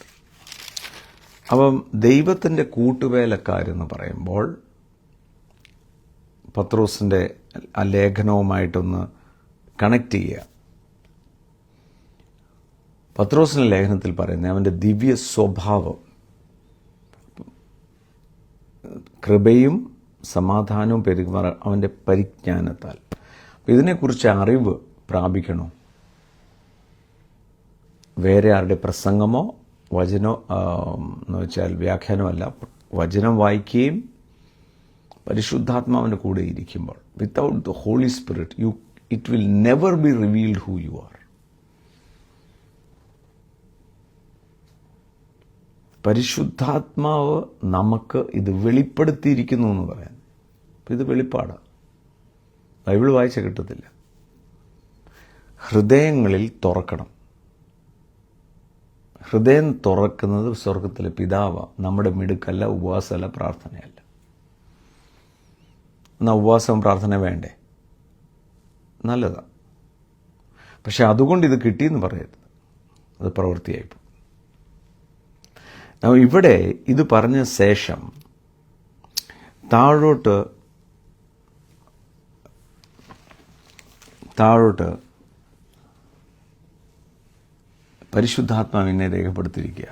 അപ്പം ദൈവത്തിൻ്റെ കൂട്ടുവേലക്കാരെന്ന് പറയുമ്പോൾ പത്രോസിൻ്റെ ആ ലേഖനവുമായിട്ടൊന്ന് കണക്ട് ചെയ്യുക. പത്രോസിൻ്റെ ലേഖനത്തിൽ പറയുന്നത് അവൻ്റെ ദിവ്യ സ്വഭാവം, കൃപയും സമാധാനവും പെരുമാറ അവൻ്റെ പരിജ്ഞാനത്താൽ. ഇതിനെക്കുറിച്ച് അറിവ് പ്രാപിക്കണോ? വേറെ ആരുടെ പ്രസംഗമോ വചനോ എന്ന് വെച്ചാൽ വ്യാഖ്യാനമല്ല, വചനം വായിക്കുകയും പരിശുദ്ധാത്മാവിൻ്റെ കൂടെ ഇരിക്കുമ്പോൾ without the Holy Spirit it will never be revealed who you are. പരിശുദ്ധാത്മാവ് നമുക്ക് ഇത് വെളിപ്പെടുത്തിയിരിക്കുന്നു എന്ന് പറയാൻ. ഇത് വെളിപ്പാടാണ്, ബൈബിൾ വായിച്ച കിട്ടത്തില്ല. ഹൃദയങ്ങളിൽ തുറക്കണം. ഹൃദയം തുറക്കുന്നത് സ്വർഗത്തിലെ പിതാവാണ്, നമ്മുടെ മിടുക്കല്ല, ഉപവാസമല്ല, പ്രാർത്ഥനയല്ല. എന്നാൽ ഉപവാസവും പ്രാർത്ഥന വേണ്ടേ? നല്ലതാണ്. പക്ഷെ അതുകൊണ്ട് ഇത് കിട്ടിയെന്ന് പറയരുത്, അത് പ്രവൃത്തിയായിപ്പോൾ. ഇവിടെ ഇത് പറഞ്ഞ ശേഷം താഴോട്ട് പരിശുദ്ധാത്മാവിനെ രേഖപ്പെടുത്തിയിരിക്കുക.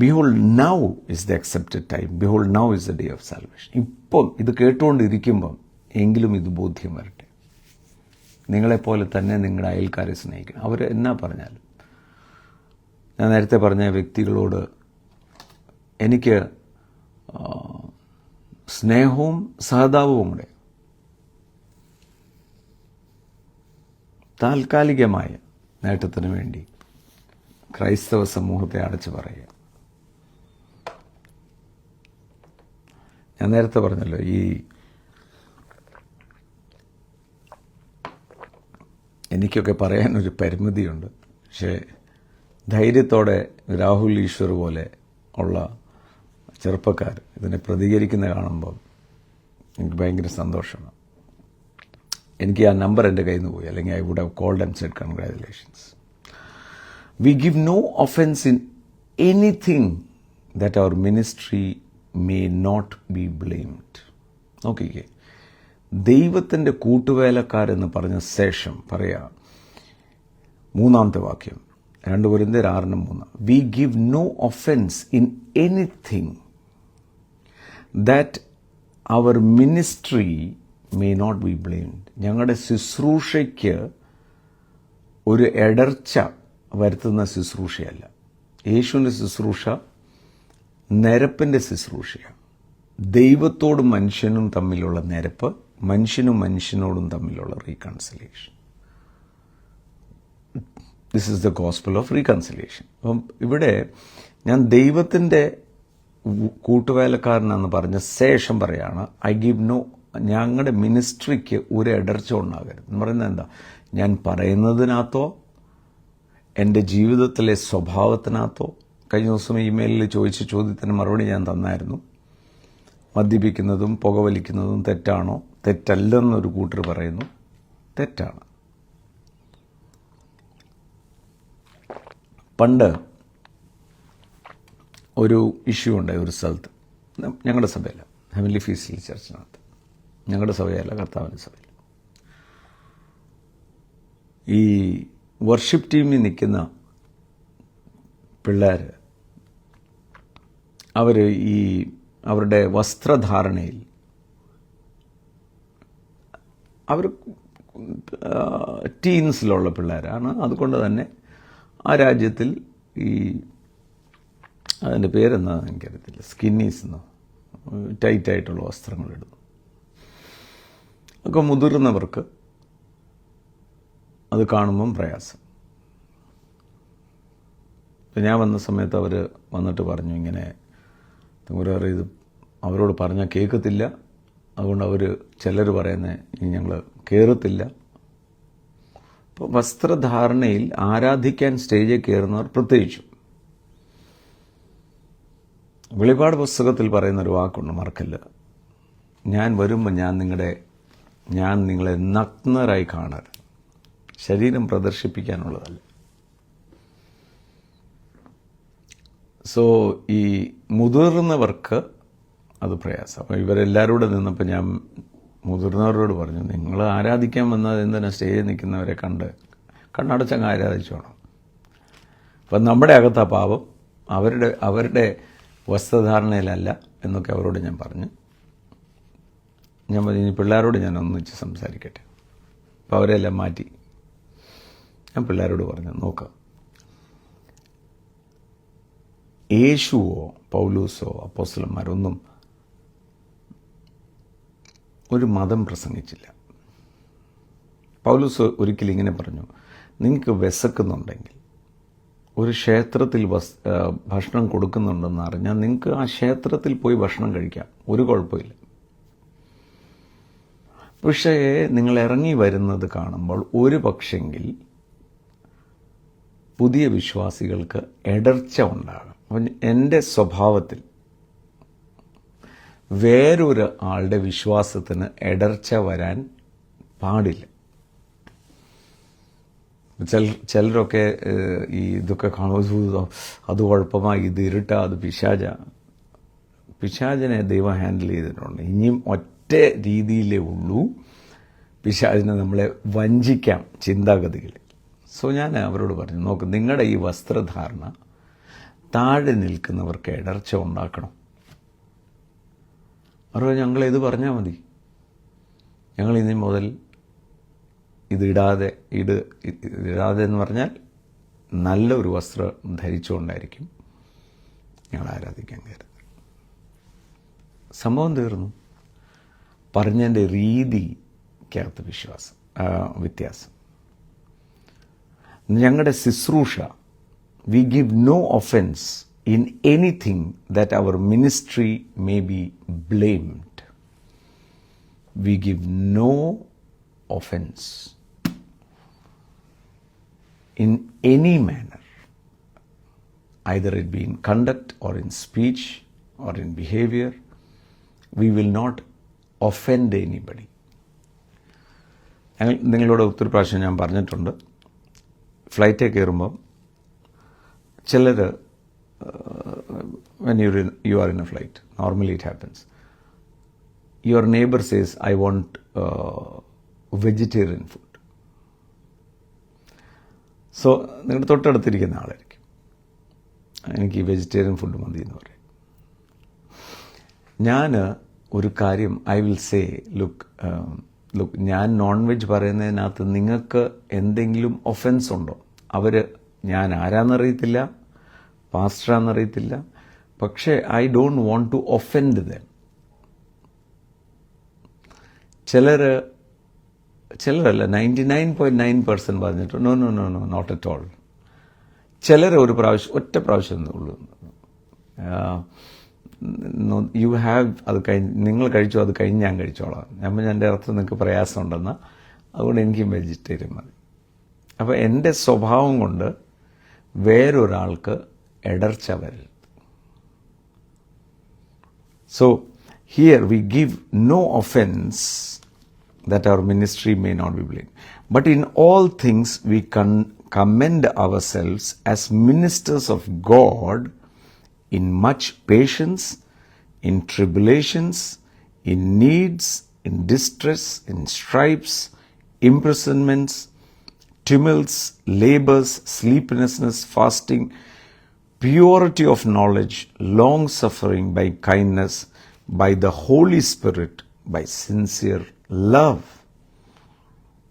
Behold now is the accepted time, behold now is the day of salvation. ഇപ്പം ഇത് കേട്ടുകൊണ്ടിരിക്കുമ്പം എങ്കിലും ഇത് ബോധ്യം വരട്ടെ. നിങ്ങളെപ്പോലെ തന്നെ നിങ്ങളുടെ അയൽക്കാരെ സ്നേഹിക്കണം. അവർ എന്നാ പറഞ്ഞാലും, ഞാൻ നേരത്തെ പറഞ്ഞ വ്യക്തികളോട് എനിക്ക് സ്നേഹവും സഹതാപവും കൂടെ, താൽക്കാലികമായ നേട്ടത്തിന് വേണ്ടി ക്രൈസ്തവ സമൂഹത്തെ അടച്ചു പറയുക. ഞാൻ നേരത്തെ പറഞ്ഞല്ലോ, എനിക്കൊക്കെ പറയാനൊരു പരിമിതിയുണ്ട്. പക്ഷേ ധൈര്യത്തോടെ രാഹുൽ ഈശ്വർ പോലെ ഉള്ള ചെറുപ്പക്കാർ ഇതിനെ പ്രതികരിക്കുന്ന കാണുമ്പോൾ എനിക്ക് ഭയങ്കര സന്തോഷമാണ്. എനിക്ക് ആ നമ്പർ എൻ്റെ കയ്യിൽ നിന്ന് പോയി, അല്ലെങ്കിൽ I would have called and said congratulations. We give no offense in anything that our ministry may not be blamed. നോക്കിക്കേ, ദൈവത്തിൻ്റെ കൂട്ടുവേലക്കാരെന്ന് പറഞ്ഞ ശേഷം പറയാ 3-ാമത്തെ വാക്യം, 2 കൊരിന്ത്യർ 6:3. We give no offense in anything that our ministry may not be blamed. ഞങ്ങളുടെ ശുശ്രൂഷയ്ക്ക് ഒരു ഇടർച്ച വരുത്തുന്ന ശുശ്രൂഷയല്ല. യേശുവിൻ്റെ ശുശ്രൂഷ നിരപ്പിൻ്റെ ശുശ്രൂഷയാണ്. ദൈവത്തോടും മനുഷ്യനും തമ്മിലുള്ള നിരപ്പ്, മനുഷ്യനും മനുഷ്യനോടും തമ്മിലുള്ള reconciliation. This is the gospel of reconciliation. അപ്പം ഇവിടെ ഞാൻ ദൈവത്തിൻ്റെ കൂട്ടുവേലക്കാരനെന്ന് പറഞ്ഞ ശേഷം പറയാണ്, ഐ ഗിവ് നോ, ഞങ്ങളുടെ മിനിസ്ട്രിക്ക് ഒരു ഇടർച്ച ഉണ്ടാകരുത് എന്ന് പറയുന്നത് എന്താ? ഞാൻ പറയുന്നതിനകത്തോ എൻ്റെ ജീവിതത്തിലെ സ്വഭാവത്തിനകത്തോ, കഴിഞ്ഞ ദിവസം ഇമെയിലിൽ ചോദിച്ച ചോദ്യത്തിന് മറുപടി ഞാൻ തന്നായിരുന്നു. മദ്യപിക്കുന്നതും പുകവലിക്കുന്നതും തെറ്റാണോ? തെറ്റല്ലെന്നൊരു കൂട്ടർ പറയുന്നു. തെറ്റാണ്. പണ്ട് ഒരു ഇഷ്യൂ ഉണ്ടായി ഒരു സ്ഥലത്ത്, ഞങ്ങളുടെ സഭയില്ല, ഹെവൻലി ഫീസിൽ ചർച്ചിനകത്ത്, ഞങ്ങളുടെ സഭയല്ല, കർത്താവിൻ്റെ സഭയിൽ. ഈ വർഷിപ്പ് ടീമിൽ നിൽക്കുന്ന പിള്ളേർ അവരുടെ വസ്ത്രധാരണയിൽ അവർ ടീൻസിലുള്ള പിള്ളേരാണ്. അതുകൊണ്ട് തന്നെ ആ രാജ്യത്തിൽ അതിൻ്റെ പേരെന്താണെന്ന് എനിക്കറിയത്തില്ല, സ്കിന്നീസ് എന്നോ ടൈറ്റായിട്ടുള്ള വസ്ത്രങ്ങളിടുന്നു. ഒക്കെ മുതിർന്നവർക്ക് അത് കാണുമ്പം പ്രയാസം. ഞാൻ വന്ന സമയത്ത് അവർ വന്നിട്ട് പറഞ്ഞു, ഇങ്ങനെ ഇത് അവരോട് പറഞ്ഞാൽ കേൾക്കത്തില്ല, അതുകൊണ്ട് ചിലർ പറയുന്നത് ഞങ്ങൾ കയറത്തില്ല. അപ്പോൾ വസ്ത്രധാരണയിൽ ആരാധിക്കാൻ സ്റ്റേജിൽ കയറുന്നവർ പ്രത്യേകിച്ചും, വെളിപാട് പുസ്തകത്തിൽ പറയുന്നൊരു വാക്കുണ്ട്, മറക്കല്ല, ഞാൻ വരുമ്പോൾ ഞാൻ നിങ്ങളെ നഗ്നരായി കാണരുത്. ശരീരം പ്രദർശിപ്പിക്കാനുള്ളതല്ല. സോ ഈ മുതിർന്നവർക്ക് അത് പ്രയാസം. അപ്പോൾ ഇവരെല്ലാവരും കൂടെ നിന്നപ്പോൾ ഞാൻ മുതിർന്നവരോട് പറഞ്ഞു, നിങ്ങൾ ആരാധിക്കാൻ വന്നാൽ എന്തിനാ സ്റ്റേജിൽ നിൽക്കുന്നവരെ കണ്ണടച്ചങ്ങ് ആരാധിച്ചോണം. അപ്പം നമ്മുടെ അകത്താ പാപം, അവരുടെ വസ്ത്രധാരണയിലല്ല എന്നൊക്കെ അവരോട് ഞാൻ പറഞ്ഞു. ഞാൻ പറഞ്ഞു, ഇനി പിള്ളേരോട് ഞാൻ ഒന്നിച്ച് സംസാരിക്കട്ടെ. അപ്പോൾ അവരെല്ലാം മാറ്റി. ഞാൻ പിള്ളേരോട് പറഞ്ഞു, നോക്കുക, യേശുവോ പൗലൂസോ അപ്പോസ്തലന്മാരൊന്നും ഒരു മതം പ്രസംഗിച്ചില്ല. പൗലൂസ് ഒരിക്കലും ഇങ്ങനെ പറഞ്ഞു, നിങ്ങൾക്ക് വിശക്കുന്നുണ്ടെങ്കിൽ ഒരു ക്ഷേത്രത്തിൽ ഭക്ഷണം കൊടുക്കുന്നുണ്ടെന്ന് അറിഞ്ഞാൽ നിങ്ങൾക്ക് ആ ക്ഷേത്രത്തിൽ പോയി ഭക്ഷണം കഴിക്കാം, ഒരു കുഴപ്പമില്ല. പക്ഷേ നിങ്ങൾ ഇറങ്ങി വരുന്നത് കാണുമ്പോൾ ഒരു പക്ഷെങ്കിൽ പുതിയ വിശ്വാസികൾക്ക് ഇടർച്ച ഉണ്ടാകും. അപ്പം എൻ്റെ സ്വഭാവത്തിൽ വേറൊരു ആളുടെ വിശ്വാസത്തിന് ഇടർച്ച വരാൻ പാടില്ല. ചിലരൊക്കെ ഈ ഇതൊക്കെ കാണുമ്പോൾ അത് കുഴപ്പമായി, ഇത് ഇരുട്ടാ, അത് പിശാചിനെ ദൈവം ഹാൻഡിൽ ചെയ്തിട്ടുണ്ട്. ഇനിയും ഒറ്റ രീതിയിലേ ഉള്ളൂ പിശാചിനെ നമ്മളെ വഞ്ചിക്കാം ചിന്താഗതികളിൽ. സോ ഞാൻ അവരോട് പറഞ്ഞു, നോക്ക്, നിങ്ങളുടെ ഈ വസ്ത്രധാരണ താഴെ നിൽക്കുന്നവർക്ക് ഇടർച്ച ഉണ്ടാക്കണം. അവർ ഞങ്ങളിത് പറഞ്ഞാൽ മതി, ഞങ്ങൾ ഇനി മുതൽ ഇതിടാതെ എന്ന് പറഞ്ഞാൽ നല്ലൊരു വസ്ത്രം ധരിച്ചുകൊണ്ടായിരിക്കും ഞങ്ങൾ ആരാധിക്കാൻ കയറുന്നത്. സംഭവം തീർന്നു. പറഞ്ഞതിൻ്റെ രീതിക്കകത്ത് വ്യത്യാസം. ഞങ്ങളുടെ ശുശ്രൂഷ, we give no offence in anything that our ministry may be blamed. We give no offense in any manner, either it be in conduct or in speech or in behavior. We will not offend anybody. നിങ്ങളോട് ഒത്തിരി പ്രാവശ്യം ഞാൻ പറഞ്ഞിട്ടുണ്ട്, ഫ്ലൈറ്റിൽ കയറുമ്പോൾ ചിലർ when you are in a flight, normally it happens, your neighbor says, I want vegetarian food. So നിങ്ങളുടെ തൊട്ടടുത്തിരിക്കുന്ന ആളായിരിക്കും, എനിക്ക് വെജിറ്റേറിയൻ ഫുഡ് മതി എന്ന് പറയും. ഞാൻ ഒരു കാര്യം ഐ വിൽ സേ, ലുക്ക്, ഞാൻ നോൺ വെജ് പറയുന്നതിനകത്ത് നിങ്ങൾക്ക് എന്തെങ്കിലും ഒഫൻസ് ഉണ്ടോ? ഞാൻ ആരാന്നറിയത്തില്ല, പാസ്റ്ററാന്നറിയത്തില്ല, പക്ഷേ I don't want to offend them. ചിലരല്ല 99.9% പറഞ്ഞിട്ട് നോ നോട്ട് അറ്റ് ഓൾ. ചിലർ ഒറ്റ പ്രാവശ്യം ഉള്ളൂ, യു ഹാവ്, അത് നിങ്ങൾ കഴിച്ചോ, അത് കഴിഞ്ഞ് ഞാൻ കഴിച്ചോളാം. എൻ്റെ അർത്ഥം നിങ്ങൾക്ക് പ്രയാസമുണ്ടെന്ന്, അതുകൊണ്ട് എനിക്കും വെജിറ്റേറിയൻ മതി. അപ്പോൾ എൻ്റെ സ്വഭാവം കൊണ്ട് വേറൊരാൾക്ക് ഇടർച്ച വരരുത്. So here we give no offense that our ministry may not be blamed. But in all things we commend ourselves as ministers of God in much patience, in tribulations, in needs, in distress, in stripes, imprisonments, tumults, labors, sleeplessness, fasting, purity of knowledge, long-suffering, by kindness, by the Holy Spirit, by sincere love,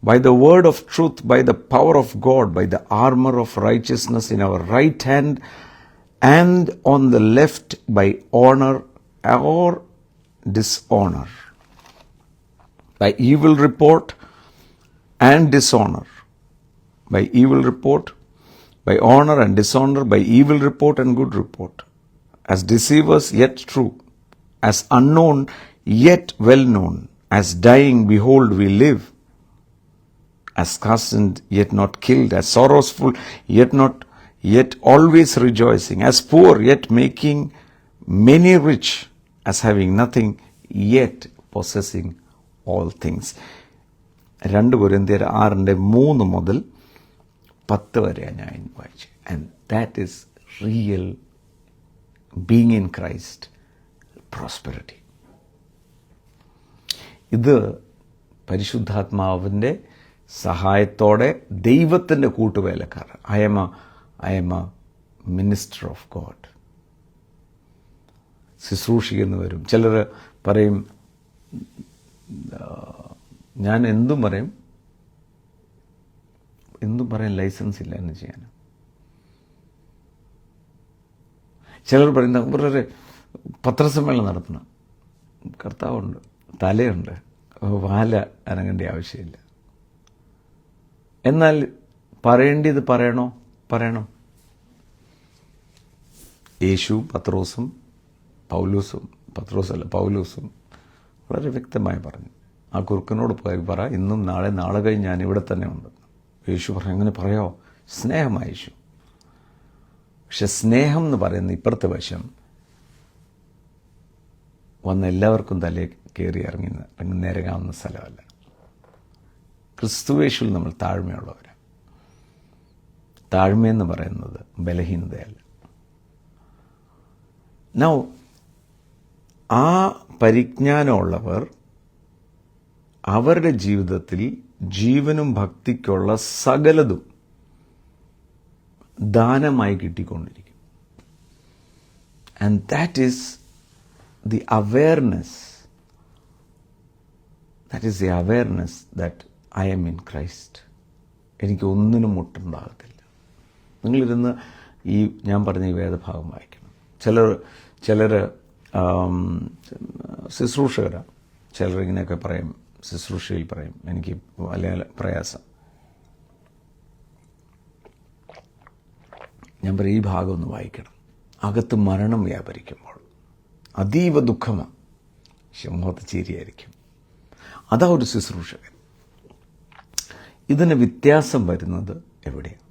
by the word of truth, by the power of God, by the armor of righteousness in our right hand, and on the left by honor or dishonor, by evil report and dishonor, by evil report, by honor and dishonor, by evil report and good report, as deceivers yet true, as unknown yet well known, as dying, behold, we live, as chastened yet not killed, as sorrowful yet always rejoicing, as poor yet making many rich, as having nothing yet possessing all things. 2 കൊരിന്ത്യർ 6:3 മുതൽ 10 വരെയാണ് ഞാൻ വായിച്ചത്. And that is real being in Christ prosperity. ഇത് പരിശുദ്ധാത്മാവിൻ്റെ സഹായത്തോടെ ദൈവത്തിൻ്റെ കൂട്ടുവേലക്കാർ. I am a minister of God. ശുശ്രൂഷിക്കുന്നു വരും. ചിലർ പറയും, ഞാൻ എന്തും പറയാൻ ലൈസൻസ് ഇല്ല എന്ന് ചെയ്യാൻ. ചിലർ പറയുന്ന വളരെ പത്രസമ്മേളനം നടത്തണം. കർത്താവുണ്ട്, തലയുണ്ട്, വാല അനങ്ങേണ്ട ആവശ്യമില്ല. എന്നാൽ പറയേണ്ടത് പറയണം. യേശുവും പൗലോസും വളരെ വ്യക്തമായി പറഞ്ഞു. ആ കുറുക്കനോട് പോയി പറ, ഇന്നും നാളെ കഴിഞ്ഞ് ഞാൻ ഇവിടെ തന്നെ ഉണ്ട്. യേശു പറഞ്ഞു, അങ്ങനെ പറയാമോ? സ്നേഹമായി യേശു. പക്ഷെ സ്നേഹം എന്ന് പറയുന്ന ഇപ്പുറത്തെ വശം വന്ന് എല്ലാവർക്കും തലേ കയറി ഇറങ്ങി നിരങ്ങാവുന്ന സ്ഥലമല്ല. ക്രിസ്തുവേശുവിൽ നമ്മൾ താഴ്മയുള്ളവരാണ്. താഴ്മയെന്ന് പറയുന്നത് ബലഹീനതയല്ല. നൗ ആ പരിജ്ഞാനമുള്ളവർ അവരുടെ ജീവിതത്തിൽ ജീവനും ഭക്തിക്കുള്ള സകലതും ദാനമായി കിട്ടിക്കൊണ്ടിരിക്കും. And that is the awareness that I am in Christ. എനിക്ക് ഒന്നിനും മുട്ടുണ്ടാകത്തില്ല. നിങ്ങളിരുന്ന് ഈ ഞാൻ പറഞ്ഞ ഈ വേദഭാഗം വായിക്കണം. ചിലർ ശുശ്രൂഷകരാണ്. ചിലരിങ്ങനെയൊക്കെ പറയും, ശുശ്രൂഷയിൽ പറയും, എനിക്ക് വലിയ പ്രയാസം. ഞാൻ പറയും, ഈ ഭാഗം ഒന്ന് വായിക്കണം. അകത്ത് മരണം വ്യാപരിക്കുമ്പോൾ അതീവ ദുഃഖമാണ്, മുഖത്ത് ചിരിയായിരിക്കും. അതാ ഒരു ശുശ്രൂഷകൻ. ഇതിന് വ്യത്യാസം വരുന്നത് എവിടെയാണ്?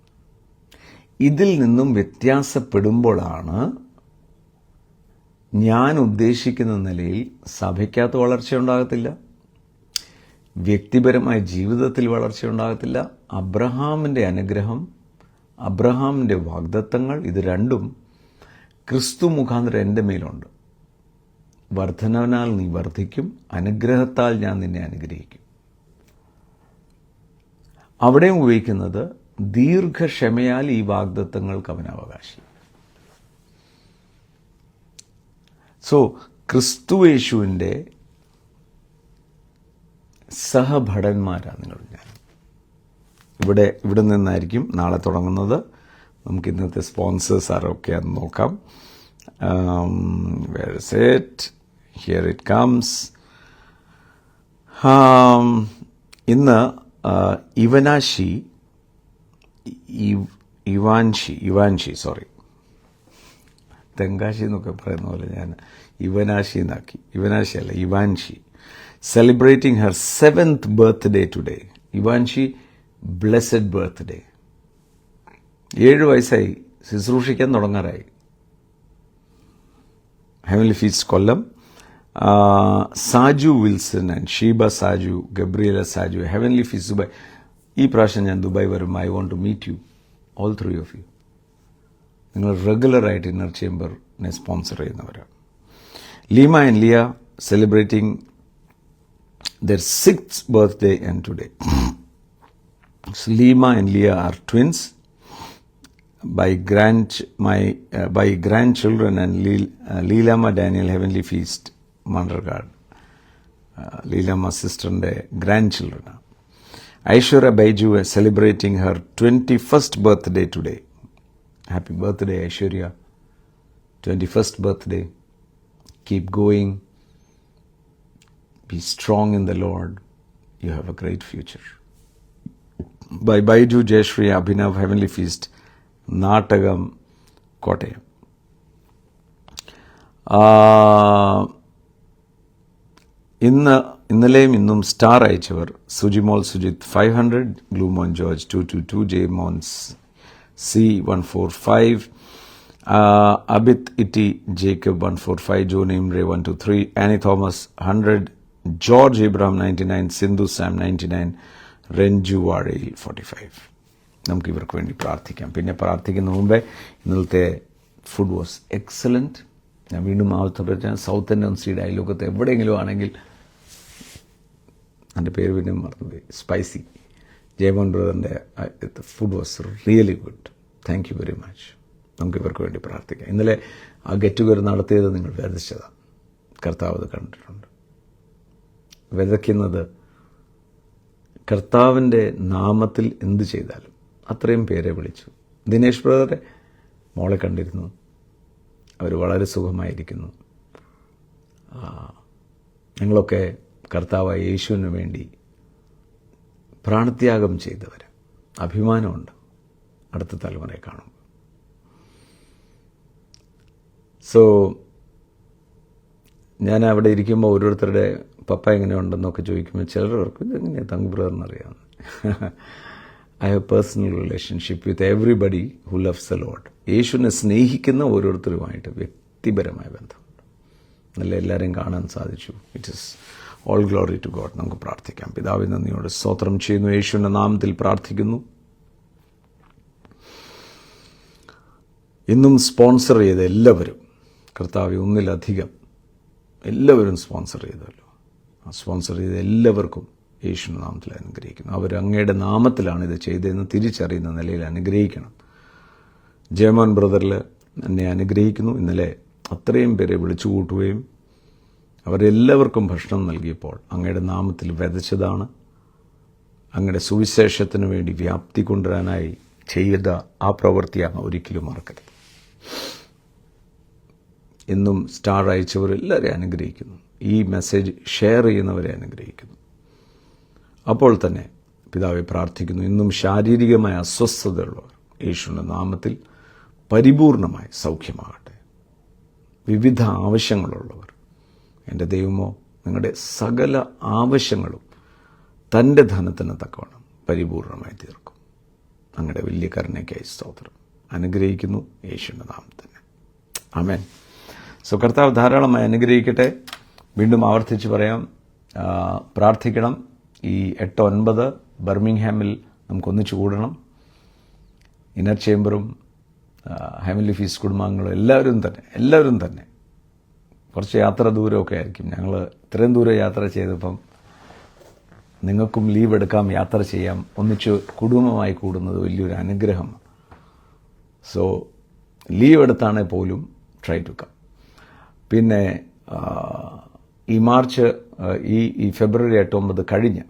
ഇതിൽ നിന്നും വ്യത്യാസപ്പെടുമ്പോഴാണ് ഞാൻ ഉദ്ദേശിക്കുന്ന നിലയിൽ സഭയ്ക്കകത്ത് വളർച്ചയുണ്ടാകത്തില്ല, വ്യക്തിപരമായ ജീവിതത്തിൽ വളർച്ചയുണ്ടാകത്തില്ല. അബ്രഹാമിൻ്റെ അനുഗ്രഹം, അബ്രഹാമിൻ്റെ വാഗ്ദത്തങ്ങൾ, ഇത് രണ്ടും ക്രിസ്തു മുഖാന്തരം എൻ്റെ മേലുണ്ട്. വർദ്ധനവനാൽ നീ വർദ്ധിക്കും, അനുഗ്രഹത്താൽ ഞാൻ നിന്നെ അനുഗ്രഹിക്കും. അവിടെ ഉപയോഗിക്കുന്നത് ദീർഘക്ഷമയാൽ ഈ വാഗ്ദത്തങ്ങൾക്ക് അവൻ അവകാശി. സോ ക്രിസ്തുയേശുവിൻ്റെ സഹഭടന്മാരാണ് നിങ്ങൾ ഞാൻ. ഇവിടെ നിന്നായിരിക്കും നാളെ തുടങ്ങുന്നത്. നമുക്ക് ഇന്നത്തെ സ്പോൺസേഴ്സ് ആരൊക്കെയാണെന്ന് നോക്കാം. Where is it? Here it comes. ഇന്ന് ഇവാൻഷി സോറി, തെങ്കാശി എന്നൊക്കെ പറയുന്ന പോലെ ഞാൻ ഇവനാശി എന്നാക്കി. Ivanshi celebrating her 7th birthday today. Ivanshi, blessed birthday. 7 വയസ്സായി, ശുശ്രൂഷിക്കാൻ തുടങ്ങാറായി. Heavenly feast Kollam. Saju Wilson and Sheeba Saju, Gabriela Saju, heavenly feast Dubai. ഈ പ്രാവശ്യം ഞാൻ ദുബായ് വരുമ്പോൾ I want to meet you, all 3 of you. നിങ്ങൾ റെഗുലറായിട്ട് ഇന്നർ ചേംബറിനെ സ്പോൺസർ ചെയ്യുന്നവരാണ്. Leema and Leah celebrating their 6th birthday and today. So Lima and Leah are twins by grandchildren and Leelama Daniel, Heavenly Feast, Mandargad. Leelama sister and grandchildren. Aishwarya Baiju is celebrating her 21st birthday today. Happy birthday Aishwarya, 21st birthday. Keep going. Be strong in the Lord. You have a great future. By Baiju Jayashri Abhinav, Heavenly Feast, Natagam, Kottayam. ഇന്നലെയും ഇന്നും star അയച്ചവർ സുജിമോൾ സുജിത് 500, ഗ്ലൂമോൻ George 222, ജെയ്മോൻസ് C 145, അബിത് ഇറ്റി Jacob 145, John ഇംറെ 123, Annie Thomas 100, George Ibrahim 99, Sindhu Sam 99, Ranju Vazhayil 45. നമുക്ക് ഇവർക്ക് വേണ്ടി പ്രാർത്ഥിക്കാം. പിന്നെ പ്രാർത്ഥിക്കുന്ന മുമ്പേ ഇന്നലത്തെ ഫുഡ് വാസ് എക്സലൻറ്റ്. ഞാൻ വീണ്ടും ആവർത്തിച്ച സൗത്ത് ഇന്ത്യൻ സീഡ് അയൽവക്കത്ത് എവിടെയെങ്കിലും ആണെങ്കിൽ, എൻ്റെ പേര് പിന്നെ മറന്നുപോയി, സ്പൈസി ജയമോൻ ബ്രദറിൻ്റെ food was really good. Thank you very much. നമുക്ക് ഇവർക്ക് വേണ്ടി പ്രാർത്ഥിക്കാം. ഇന്നലെ ആ ഗെറ്റ് ടുഗദർ നടത്തിയത് നിങ്ങൾ വിതച്ചതാണ്. കർത്താവ് അത് കണ്ടിട്ടുണ്ട്. വിതയ്ക്കുന്നത് കർത്താവിൻ്റെ നാമത്തിൽ എന്ത് ചെയ്താലും അത്രയും പേരെ വിളിച്ചു. ദിനേശ് ബ്രദറെ മോളെ കണ്ടിരുന്നു, അവർ വളരെ സുഖമായിരിക്കുന്നു. നിങ്ങളൊക്കെ കർത്താവായ യേശുവിന് വേണ്ടി പ്രാണത്യാഗം ചെയ്തവർ. അഭിമാനമുണ്ട് അടുത്ത തലമുറയെ കാണുമ്പോൾ. സോ ഞാൻ അവിടെ ഇരിക്കുമ്പോൾ ഓരോരുത്തരുടെ പപ്പ എങ്ങനെയുണ്ടെന്നൊക്കെ ചോദിക്കുമ്പോൾ ചിലർക്ക് ഇതെങ്ങനെയാണ് തങ്കു ബ്രദറിനറിയാവുന്നത്. I have personal relationship with everybody who loves the lord. യേശുവിനെ സ്നേഹിക്കുന്ന ഓരോരുത്തരുമായിട്ട് വ്യക്തിപരമായ ബന്ധമുണ്ട്. നല്ല എല്ലാവരെയും കാണാൻ സാധിച്ചു. It is all glory to God. നമുക്ക് പ്രാർത്ഥിക്കാം. പിതാവിൻ നന്ദിയോടെ സ്തോത്രം ചെയ്യുന്നു. യേശുവിൻ്റെ നാമത്തിൽ പ്രാർത്ഥിക്കുന്നു. ഇന്നും സ്പോൺസർ ചെയ്ത എല്ലാവരും കർത്താവ് ഒന്നിലധികം എല്ലാവരും സ്പോൺസർ ചെയ്തല്ലോ. ആ സ്പോൺസർ ചെയ്ത എല്ലാവർക്കും യേശുവിൻ്റെ നാമത്തിൽ അനുഗ്രഹിക്കുന്നു. അവർ അങ്ങയുടെ നാമത്തിലാണ് ഇത് ചെയ്തതെന്ന് തിരിച്ചറിയുന്ന നിലയിൽ അനുഗ്രഹിക്കണം. ജയമോൻ ബ്രദറിൽ എന്നെ അനുഗ്രഹിക്കുന്നു. ഇന്നലെ അത്രയും പേരെ വിളിച്ചു കൂട്ടുകയും അവരെല്ലാവർക്കും ഭക്ഷണം നൽകിയപ്പോൾ അങ്ങയുടെ നാമത്തിൽ വിതച്ചതാണ്. അങ്ങയുടെ സുവിശേഷത്തിന് വേണ്ടി വ്യാപ്തി കൊണ്ടുവരാനായി ചെയ്ത ആ പ്രവൃത്തിയാണ് ഒരിക്കലും മറക്കരുത്. എന്നും സ്റ്റാർ അയച്ചവരെല്ലാവരെയും അനുഗ്രഹിക്കുന്നു. ഈ മെസ്സേജ് ഷെയർ ചെയ്യുന്നവരെ അനുഗ്രഹിക്കുന്നു. അപ്പോൾ തന്നെ പിതാവെ പ്രാർത്ഥിക്കുന്നു, ഇന്നും ശാരീരികമായ അസ്വസ്ഥതയുള്ളവർ യേശുവിൻ്റെ നാമത്തിൽ പരിപൂർണമായി സൗഖ്യമാകട്ടെ. വിവിധ ആവശ്യങ്ങളുള്ളവർ എൻ്റെ ദൈവമോ നിങ്ങളുടെ സകല ആവശ്യങ്ങളും തൻ്റെ ധനത്തിന് തക്കവണ്ണം പരിപൂർണമായി തീർക്കും. അങ്ങയുടെ വലിയ കരുണയ്ക്കായി സ്തോത്രം. അനുഗ്രഹിക്കുന്നു യേശുവിൻ്റെ നാമത്തിൽ. ആമേൻ. സോ കർത്താവ് ധാരാളമായി അനുഗ്രഹിക്കട്ടെ. വീണ്ടും ആവർത്തിച്ച് പറയാം, പ്രാർത്ഥിക്കണം. ഈ 8-9 ബർമിംഗ്ഹാമിൽ നമുക്കൊന്നിച്ചു കൂടണം. ഇന്നർ ചേംബറും ഹെവൻലി ഫീസ് കുടുംബാംഗങ്ങളും എല്ലാവരും തന്നെ കുറച്ച് യാത്ര ദൂരമൊക്കെ ആയിരിക്കും. ഞങ്ങൾ ഇത്രയും ദൂരം യാത്ര ചെയ്തപ്പം നിങ്ങൾക്കും ലീവ് എടുക്കാം, യാത്ര ചെയ്യാം. ഒന്നിച്ച് കുടുംബമായി കൂടുന്നത് വലിയൊരു അനുഗ്രഹമാണ്. സോ ലീവ് എടുത്താണെങ്കിൽ പോലും ട്രൈ ടു കം. പിന്നെ ഈ മാർച്ച് ഈ ഫെബ്രുവരി 8-9 കഴിഞ്ഞ്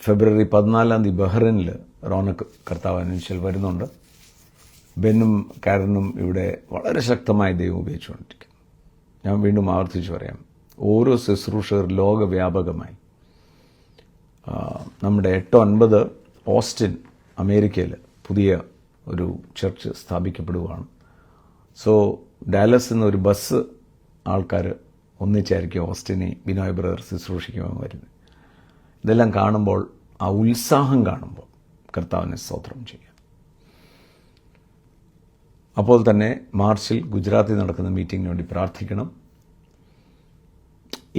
ഫെബ്രുവരി 14 ബഹ്റൈനിൽ റോണക്ക് കർത്താവ് അനുവദിച്ചാൽ വരുന്നുണ്ട്. ബെന്നും കാരനും ഇവിടെ വളരെ ശക്തമായി ദൈവം ഉപയോഗിച്ചുകൊണ്ടിരിക്കുന്നു. ഞാൻ വീണ്ടും ആവർത്തിച്ച് പറയാം, ഓരോ ശുശ്രൂഷകർ ലോകവ്യാപകമായി നമ്മുടെ 8-9 ഓസ്റ്റിൻ അമേരിക്കയിൽ പുതിയ ഒരു ചർച്ച് സ്ഥാപിക്കപ്പെടുകയാണ്. സോ ഡാലസ് എന്നൊരു ബസ് ആൾക്കാർ ഒന്നിച്ചായിരിക്കും ഓസ്റ്റിനെ ബിനോയ് ബ്രദർ ശുശ്രൂഷിക്കുവാൻ വരുന്നത്. ഇതെല്ലാം കാണുമ്പോൾ, ആ ഉത്സാഹം കാണുമ്പോൾ കർത്താവിനെ സ്തോത്രം ചെയ്യാം. അപ്പോൾ തന്നെ മാർച്ചിൽ ഗുജറാത്തിൽ നടക്കുന്ന മീറ്റിങ്ങിന് വേണ്ടി പ്രാർത്ഥിക്കണം.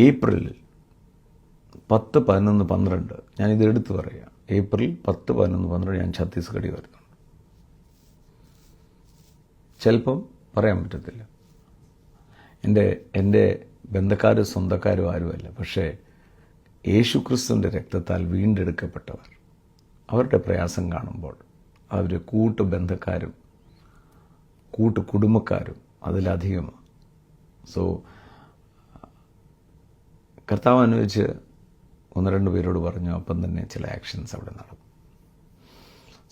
ഏപ്രിലിൽ 10, 11, 12 ഞാനിത് എടുത്തു പറയാം. ഏപ്രിൽ 10, 11, 12 ഞാൻ ഛത്തീസ്ഗഡിൽ വരുന്നുണ്ട്. ചിലപ്പം പറയാൻ പറ്റത്തില്ല. എൻ്റെ ബന്ധക്കാരും സ്വന്തക്കാരും ആരുമല്ല. പക്ഷേ യേശുക്രിസ്തുവിൻ്റെ രക്തത്താൽ വീണ്ടെടുക്കപ്പെട്ടവർ, അവരുടെ പ്രയാസം കാണുമ്പോൾ അവർ കൂട്ടുബന്ധക്കാരും കൂട്ടുകുടുംബക്കാരും അതിലധികമാണ്. സോ കർത്താവ് അനുവദിച്ച് 1-2 പേരോട് പറഞ്ഞു. അപ്പം തന്നെ ചില ആക്ഷൻസ് അവിടെ നടന്നു.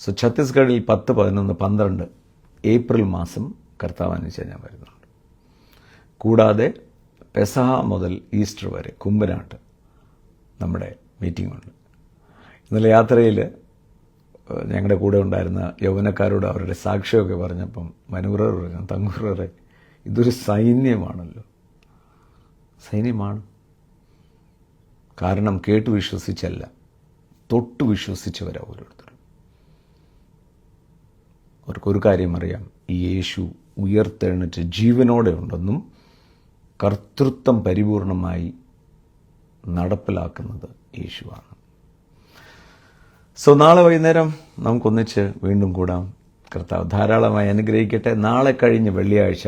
സോ ഛത്തീസ്ഗഡിൽ 10, 11, 12 ഏപ്രിൽ മാസം കർത്താവ് അനുവദിച്ചാൽ ഞാൻ വരുന്നുണ്ട്. കൂടാതെ പെസഹ മുതൽ ഈസ്റ്റർ വരെ കുമ്പനാട്ട് നമ്മുടെ മീറ്റിംഗുണ്ട്. ഇന്നലെ യാത്രയിൽ ഞങ്ങളുടെ കൂടെ ഉണ്ടായിരുന്ന യൗവനക്കാരോട് അവരുടെ സാക്ഷ്യമൊക്കെ പറഞ്ഞപ്പം മനുബ്രർ പറഞ്ഞു, തങ്കുബ്രറെ ഇതൊരു സൈന്യമാണല്ലോ. സൈന്യമാണ്. കാരണം കേട്ട് വിശ്വസിച്ചല്ല, തൊട്ട് വിശ്വസിച്ചവരാ ഓരോരുത്തരും. അവർക്കൊരു കാര്യം അറിയാം, ഈ യേശു ഉയർത്തെഴുന്നേറ്റ് ജീവനോടെ ഉണ്ടെന്നും കർത്തൃത്വം പരിപൂർണമായി നടപ്പിലാക്കുന്നത് യേശുവാണ്. സോ നാളെ വൈകുന്നേരം നമുക്കൊന്നിച്ച് വീണ്ടും കൂടാം. കർത്താവ് ധാരാളമായി അനുഗ്രഹിക്കട്ടെ. നാളെ കഴിഞ്ഞ് വെള്ളിയാഴ്ച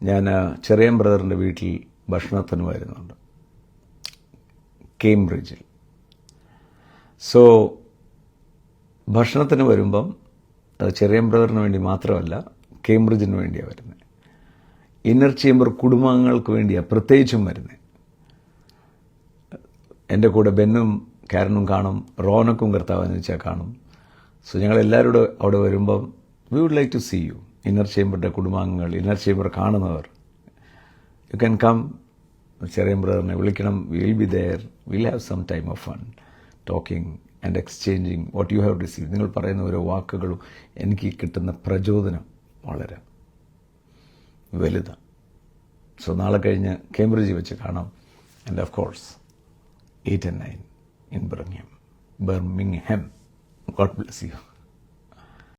ഞാൻ ചെറിയം ബ്രദറിൻ്റെ വീട്ടിൽ ഭക്ഷണത്തിന് വരുന്നുണ്ട്, കേംബ്രിഡ്ജിൽ. സോ ഭക്ഷണത്തിന് വരുമ്പം അത് ചെറിയം ബ്രദറിന് വേണ്ടി മാത്രമല്ല, കേംബ്രിഡ്ജിന് വേണ്ടിയാണ് വരുന്നത്. ഇന്നർ ചേംബർ കുടുംബാംഗങ്ങൾക്ക് വേണ്ടിയാണ് പ്രത്യേകിച്ചും വരുന്നത്. എൻ്റെ കൂടെ ബെന്നും കാരനും കാണും, റോനക്കും കർത്താവ് അനുവദിച്ചാൽ കാണും. സോ ഞങ്ങളെല്ലാവരോടും അവിടെ വരുമ്പം we would like to see you. Inner ചേംബറിൻ്റെ കുടുംബാംഗങ്ങൾ, ഇന്നർ ചേംബർ കാണുന്നവർ, യു ക്യാൻ കം. ചെറിയ ബ്രദറിനെ വിളിക്കണം. Will be there. Will have some time of fun talking and exchanging what you have receive. നിങ്ങൾ പറയുന്ന ഓരോ വാക്കുകളും എനിക്ക് കിട്ടുന്ന പ്രചോദനം വളരെ വലുതാണ്. സോ നാളെ കഴിഞ്ഞ് കേംബ്രിഡ്ജിൽ വെച്ച് കാണാം. And of course 8 and 9 in Birmingham. God bless you.